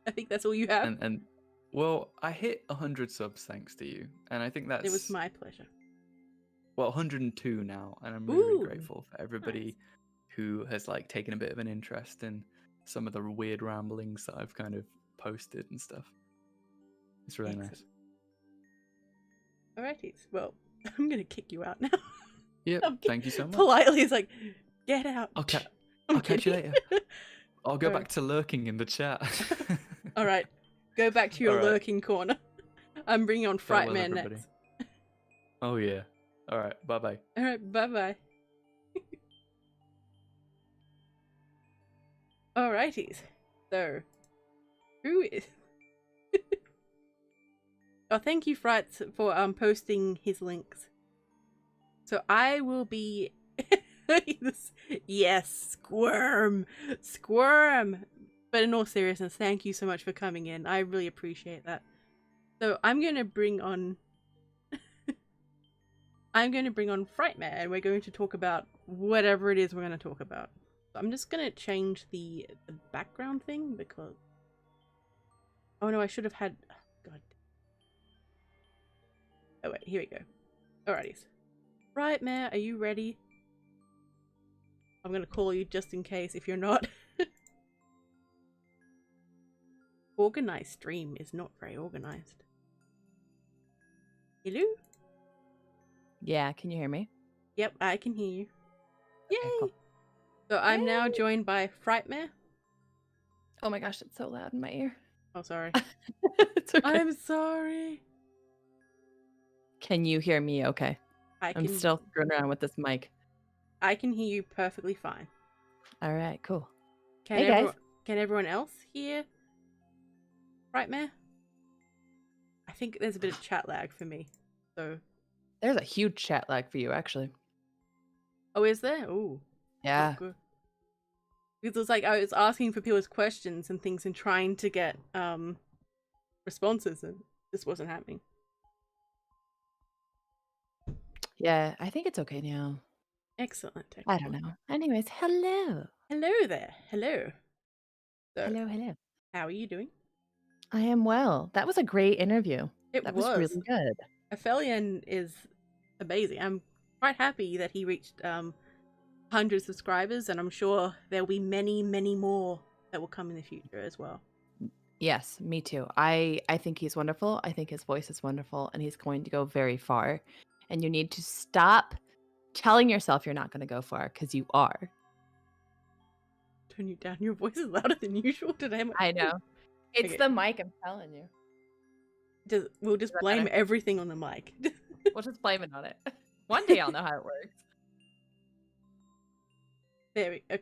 A: I think that's all you have.
C: And well, I hit 100 subs thanks to you, and I think that's
A: It was my pleasure.
C: Well, 102 now, and I'm really grateful for everybody who has like taken a bit of an interest in some of the weird ramblings that I've kind of posted and stuff. It's really nice.
A: Alrighties, well, I'm gonna kick you out now.
C: Yep, thank you so much.
A: Politely, it's like, get out.
C: I'll catch you later. I'll go back to lurking in the chat.
A: Alright, go back to your lurking corner. I'm bringing on Frightman next.
C: Oh yeah. Alright, bye-bye.
A: Alright, bye-bye. Alrighties. So, who is... Oh, thank you, Frights, for posting his links. So I will be... Yes, squirm! But in all seriousness, thank you so much for coming in. I really appreciate that. So I'm going to bring on... Frightman, and we're going to talk about whatever it is we're going to talk about. So I'm just going to change the background thing because... Oh no, I should have had... Oh, God. Oh wait, here we go. Alrighties. Frightman, are you ready? I'm going to call you just in case if you're not. Organized stream is not very organized. Hello?
D: Yeah, can you hear me?
A: Yep, I can hear you. Yay!
D: Okay, cool.
A: So I'm now joined by Frightmare.
D: Oh my gosh, it's so loud in my ear.
A: Oh, sorry.
D: It's okay.
A: I'm sorry.
D: Can you hear me okay? I'm still screwing around with this mic.
A: I can hear you perfectly fine.
D: All right, cool.
A: Can
D: Hey, guys.
A: Can everyone else hear? Right, Mare? I think there's a bit of chat lag for me. So.
D: There's a huge chat lag for you, actually.
A: Oh, is there? Ooh.
D: Yeah.
A: Good. Because it was like I was asking for people's questions and things and trying to get responses, and this wasn't happening.
D: Yeah, I think it's okay now.
A: Excellent.
D: I don't know. Anyways, hello.
A: Hello there. Hello. So,
D: Hello.
A: how are you doing?
D: I am well. That was a great interview.
A: That
D: was really good.
A: APHELION is amazing. I'm quite happy that he reached 100 subscribers, and I'm sure there'll be many, many more that will come in the future as well.
D: Yes, me too. I think he's wonderful. I think his voice is wonderful, and he's going to go very far. And you need to stop telling yourself you're not going to go far, because you are.
A: Turn you down. Your voice is louder than usual today.
D: I know. It's
A: Okay.
D: the mic, I'm telling you.
A: We'll just blame everything on the mic.
D: We'll just blame it on it. One day I'll know how it works.
A: There we go.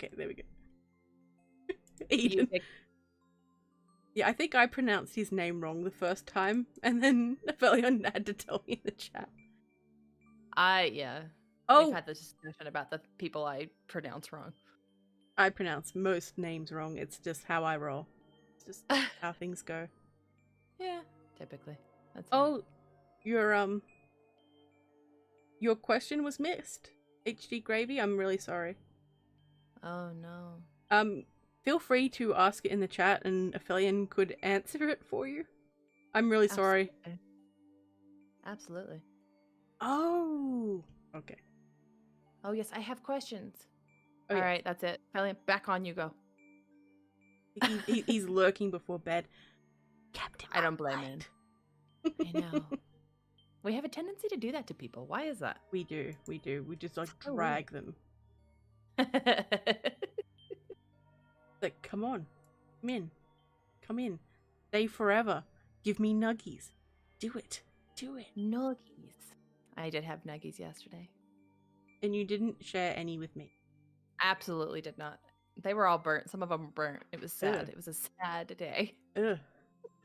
A: Eden. Yeah, I think I pronounced his name wrong the first time, and then APHELION had to tell me in the chat.
D: Yeah.
A: Oh,
D: we've had this discussion about the people I pronounce wrong.
A: I pronounce most names wrong. It's just how I roll. It's just how things go.
D: Yeah, typically. That's
A: Oh, your question was missed. HD Gravy, I'm really sorry.
D: Oh no.
A: Feel free to ask it in the chat, and APHELION could answer it for you. I'm really sorry.
D: Absolutely.
A: Oh, okay.
D: Oh yes, I have questions.
A: Oh,
D: All
A: yeah.
D: right, that's it. APHELION, back on you go.
A: He's lurking before bed. Captain,
D: I don't blame him. I know. We have a tendency to do that to people. Why is that?
A: We do. We just like
D: So
A: drag them. Like, come on, come in, stay forever. Give me nuggies. Do it.
D: Nuggies. I did have nuggies yesterday.
A: And you didn't share any with me.
D: Absolutely did not. They were all burnt. Some of them were burnt. It was sad.
A: Ugh.
D: It was a sad day.
A: Ugh.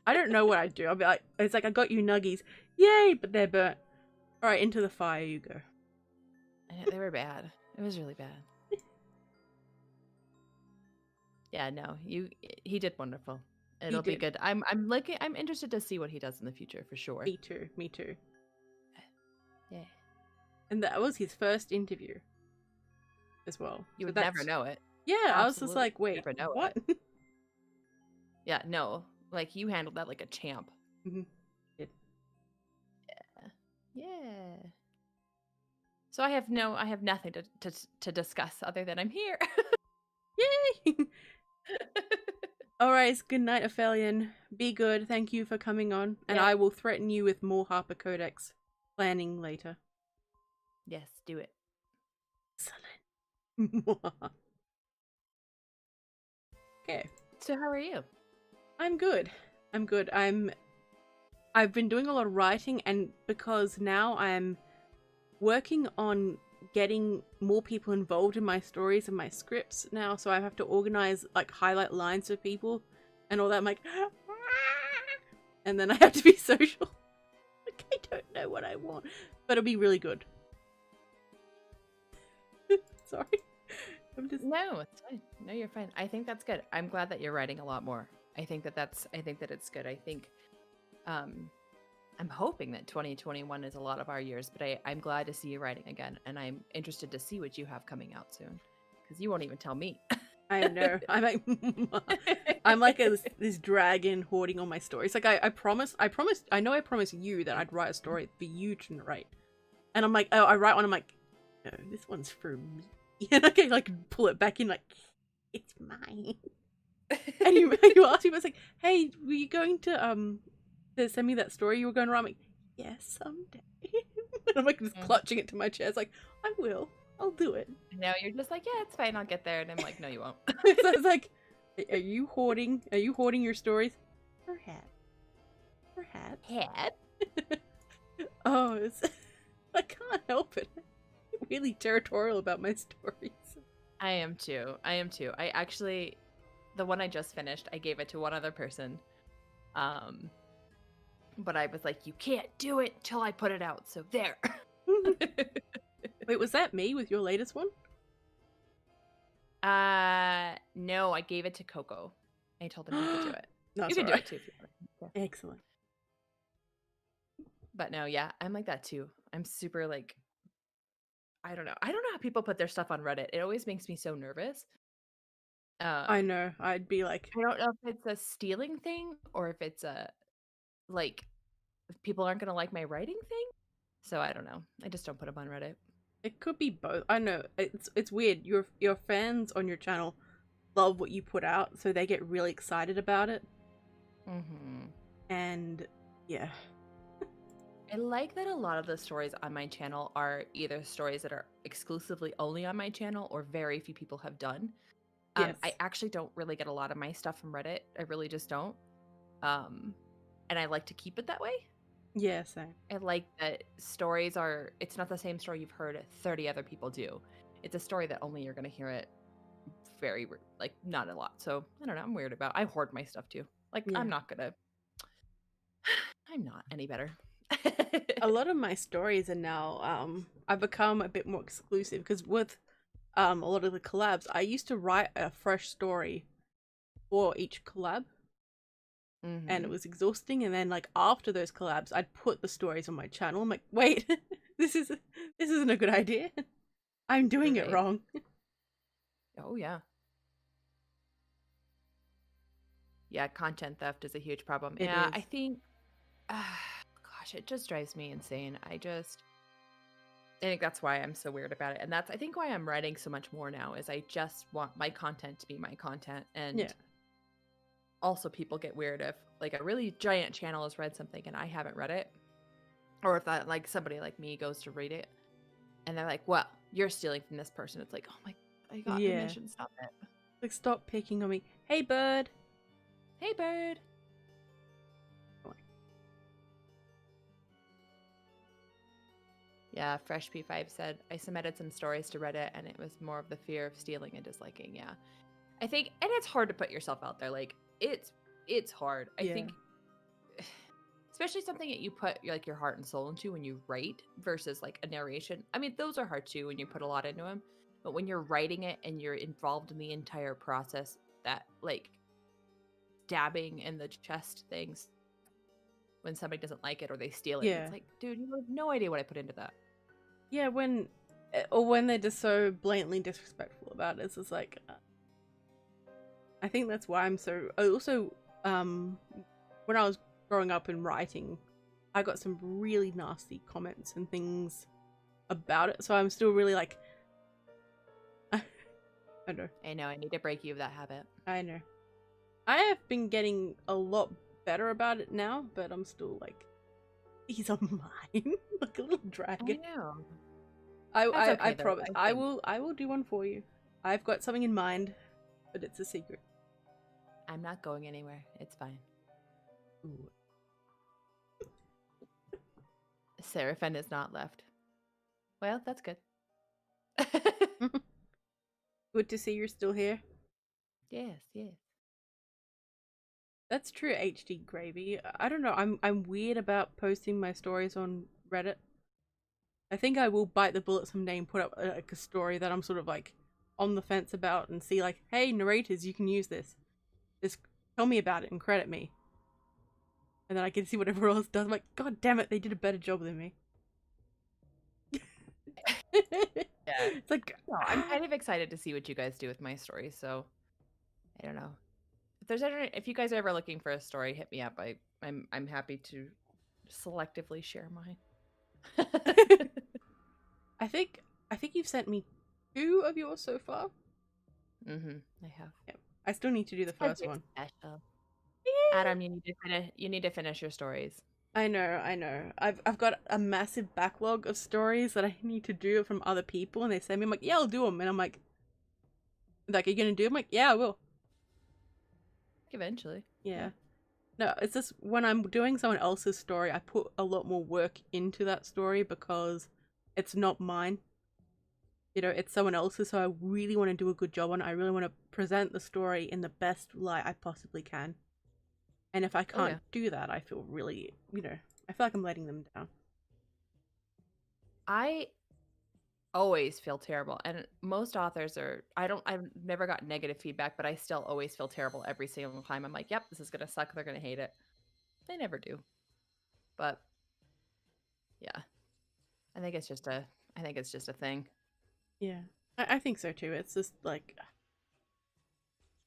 A: I don't know what I'd do. I'll be like, it's like I got you nuggies, yay! But they're burnt. All right, into the fire you go.
D: They were bad. It was really bad. Yeah, no, he did wonderful. It'll be good. I'm interested to see what he does in the future for sure.
A: Me too.
D: Yeah.
A: And that was his first interview as well.
D: You would never know it.
A: Yeah,
D: Absolutely.
A: I was just like, wait,
D: never know
A: what?
D: Yeah, no. Like you handled that like a champ.
A: Mm-hmm.
D: Yeah. So I have nothing to discuss other than I'm here.
A: Yay! Alright, good night, APHELION. Be good. Thank you for coming on. And I will threaten you with more Harper Codex planning later.
D: Yes, do it.
A: Excellent. Okay.
D: So how are you?
A: I'm good. I've been doing a lot of writing, and because now I'm working on getting more people involved in my stories and my scripts now, so I have to organize, like, highlight lines for people and all that. I'm like, and then I have to be social. Like, I don't know what I want, but it'll be really good. Sorry.
D: No, it's fine. No, you're fine. I think that's good. I'm glad that you're writing a lot more. I think that it's good. I think I'm hoping that 2021 is a lot of our years, but I'm glad to see you writing again, and I'm interested to see what you have coming out soon, because you won't even tell me.
A: I know. I'm like this dragon hoarding all my stories. Like I promised you that I'd write a story for you to narrate, and I'm like, oh, I write one. I'm like, no, this one's for me. And I can like pull it back in, like, it's mine. And you asked me, I was like, hey, were you going to send me that story you were going to write? I'm like, yes, someday. And I'm like just clutching it to my chest, like, I will. I'll do it.
D: No, you're just like, yeah, it's fine, I'll get there. And I'm like, no, you won't.
A: So it's like, are you hoarding your stories? Perhaps. Oh, it's I can't help it. I'm really territorial about my stories.
D: I am too. I actually, the one I just finished, I gave it to one other person. But I was like, you can't do it till I put it out. So there.
A: Wait, was that me with your latest one?
D: No, I gave it to Coco. I told him he could do it.
A: No,
D: You can do it too if you want. Yeah.
A: Excellent.
D: But no, yeah, I'm like that too. I'm super like, I don't know how people put their stuff on Reddit. It always makes me so nervous.
A: I know. I'd be like,
D: I don't know if it's a stealing thing or if it's a like if people aren't gonna like my writing thing. So I don't know. I just don't put them on Reddit.
A: it could be both. I know it's weird. Your fans on your channel love what you put out, so they get really excited about it.
D: Mm-hmm.
A: And yeah.
D: I like that a lot of the stories on my channel are either stories that are exclusively only on my channel or very few people have done.
A: Yes.
D: I actually don't really get a lot of my stuff from Reddit. I really just don't. And I like to keep it that way.
A: Yeah, same.
D: I like that stories are, it's not the same story you've heard 30 other people do. It's a story that only you're going to hear it very, like, not a lot. So, I don't know. I'm weird about I hoard my stuff too. Like,
A: Yeah.
D: I'm not any better.
A: A lot of my stories are now I've become a bit more exclusive because with a lot of the collabs I used to write a fresh story for each collab, and it was exhausting, and then like after those collabs I'd put the stories on my channel. I'm like, wait, this isn't a good idea. I'm doing it wrong.
D: Oh yeah. Yeah, content theft is a huge problem. Yeah, I think gosh, it just drives me insane. I think that's why I'm so weird about it. And that's I think why I'm writing so much more now is I just want my content to be my content. And also people get weird if like a really giant channel has read something and I haven't read it. Or if that like somebody like me goes to read it and they're like, well, you're stealing from this person. It's like, oh my, I got permission, stop it.
A: Like, stop picking on me. Hey bird.
D: Hey bird. Yeah, Fresh P5 said, I submitted some stories to Reddit and it was more of the fear of stealing and disliking. Yeah. I think, and it's hard to put yourself out there. Like, it's hard. I think, especially something that you put like your heart and soul into when you write versus like a narration. I mean, those are hard too when you put a lot into them. But when you're writing it and you're involved in the entire process, that like stabbing in the chest things when somebody doesn't like it or they steal it, it's like, dude, you have no idea what I put into that.
A: Yeah, when they're just so blatantly disrespectful about it, it's just like, I think that's why I'm so. Also, when I was growing up and writing, I got some really nasty comments and things about it, so I'm still really like, I know.
D: I know. I need to break you of that habit.
A: I know. I have been getting a lot better about it now, but I'm still like, these are mine, like a little dragon.
D: I know.
A: I promise. I will do one for you. I've got something in mind, but it's a secret.
D: I'm not going anywhere. It's fine.
A: Ooh.
D: Seraphin is not left. Well, that's good.
A: Good to see you're still here.
D: Yes, yes.
A: That's true, HD Gravy. I don't know. I'm weird about posting my stories on Reddit. I think I will bite the bullet someday and put up like a story that I'm sort of like on the fence about and see like, hey, narrators, you can use this. Just tell me about it and credit me. And then I can see what everyone else does. I'm like, God damn it, they did a better job than me.
D: Yeah.
A: It's like,
D: no, I'm kind of excited to see what you guys do with my story, so I don't know. If you guys are ever looking for a story, hit me up. I'm happy to selectively share mine.
A: I think you've sent me 2 of yours so far.
D: I have.
A: Yeah. I still need to do the first one.
D: Special. Adam, you need to finish your stories.
A: I know. I've got a massive backlog of stories that I need to do from other people, and they send me. I'm like, yeah, I'll do them, and I'm like, are you gonna do them? I'm like, yeah, I will.
D: Eventually.
A: Yeah. No, it's just when I'm doing someone else's story, I put a lot more work into that story because it's not mine. You know, it's someone else's, so I really want to do a good job on it. I really want to present the story in the best light I possibly can. And if I can't do that, I feel really, you know, I feel like I'm letting them down.
D: I always feel terrible, and most authors are, I've never got negative feedback, but I still always feel terrible every single time. I'm like, yep, this is gonna suck, they're gonna hate it. They never do. But yeah, I think it's just a thing.
A: Yeah, I think so too. It's just like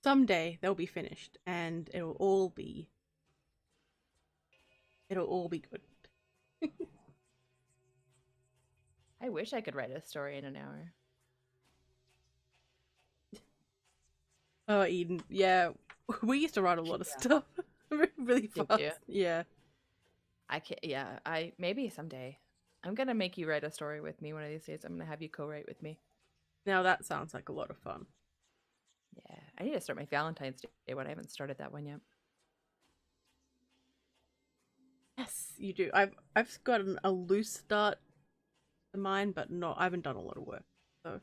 A: someday they'll be finished and it'll all be good.
D: I wish I could write a story in an hour.
A: Oh, Eden, yeah, we used to write a lot of stuff really fast. Yeah.
D: I can't. Yeah, maybe someday. I'm gonna make you write a story with me one of these days. I'm gonna have you co-write with me.
A: Now that sounds like a lot of fun.
D: Yeah, I need to start my Valentine's Day one. I haven't started that one yet.
A: Yes, you do. I've gotten a loose start to mine, but I haven't done a lot of work. So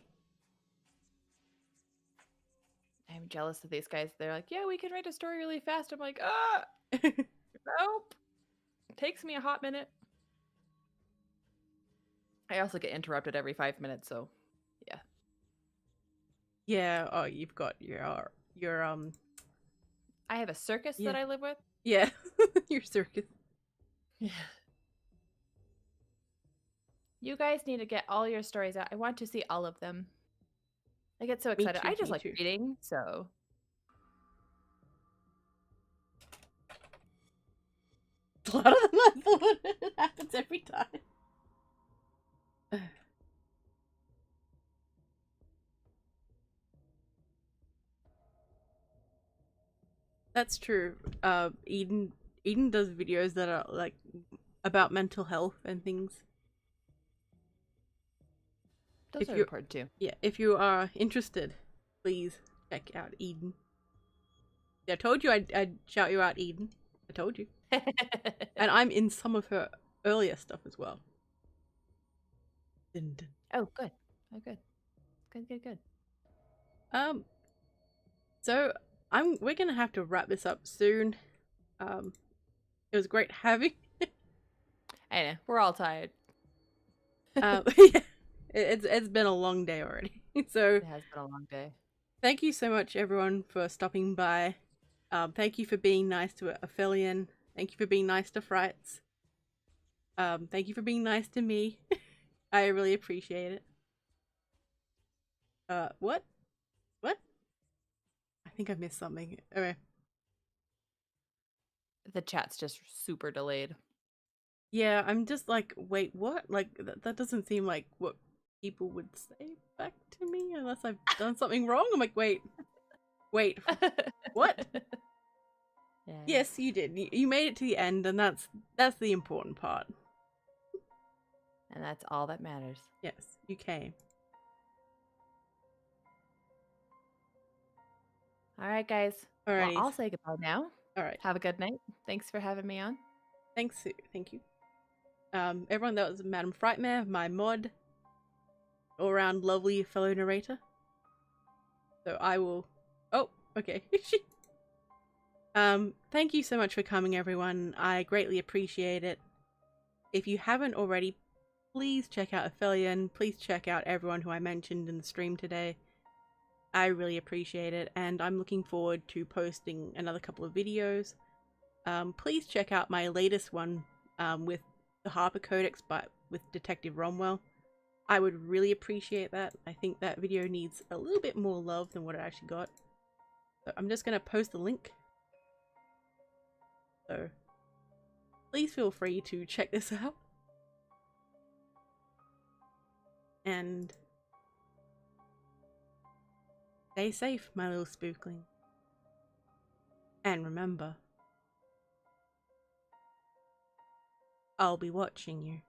D: I'm jealous of these guys. They're like, yeah, we can write a story really fast. I'm like, ah, nope. It takes me a hot minute. I also get interrupted every 5 minutes, so yeah.
A: Yeah. Oh, you've got your
D: I have a circus that I live with.
A: Yeah, your circus.
D: Yeah. You guys need to get all your stories out. I want to see all of them. I get so excited. I just like reading, so.
A: Louder than I thought. It happens every time. That's true. Eden does videos that are like about mental health and things.
D: Those are important too.
A: Yeah, if you are interested, please check out Eden. Yeah, I told you I'd shout you out, Eden. I told you. And I'm in some of her earlier stuff as well. Dun, dun.
D: Oh, good. Oh, good. Good.
A: So we're gonna have to wrap this up soon. It was great having.
D: I know, we're all tired.
A: Yeah, it's been a long day already. So
D: it has been a long day.
A: Thank you so much, everyone, for stopping by. Thank you for being nice to Aphelion. Thank you for being nice to Frights. Thank you for being nice to me. I really appreciate it. What? I think I missed something. Okay.
D: The chat's just super delayed.
A: Yeah, I'm just like, wait, what? Like, that doesn't seem like what people would say back to me unless I've done something wrong. I'm like, wait, what? Yeah. Yes, you did. You made it to the end, and that's the important part.
D: And that's all that matters.
A: Yes, you came.
D: All right, guys.
A: All right.
D: Well, I'll say goodbye now.
A: All right.
D: Have a good night. Thanks for having me on.
A: Thanks. Thank you. Everyone, that was Madam Frightmare, my mod, all-around lovely fellow narrator. So I will... Oh, okay. Thank you so much for coming, everyone. I greatly appreciate it. If you haven't already, please check out Aphelion. Please check out everyone who I mentioned in the stream today. I really appreciate it, and I'm looking forward to posting another couple of videos. Please check out my latest one with the Harper Codex, but with Detective Romwell. I would really appreciate that. I think that video needs a little bit more love than what it actually got. So I'm just going to post the link. So please feel free to check this out. And stay safe, my little spookling. And remember, I'll be watching you.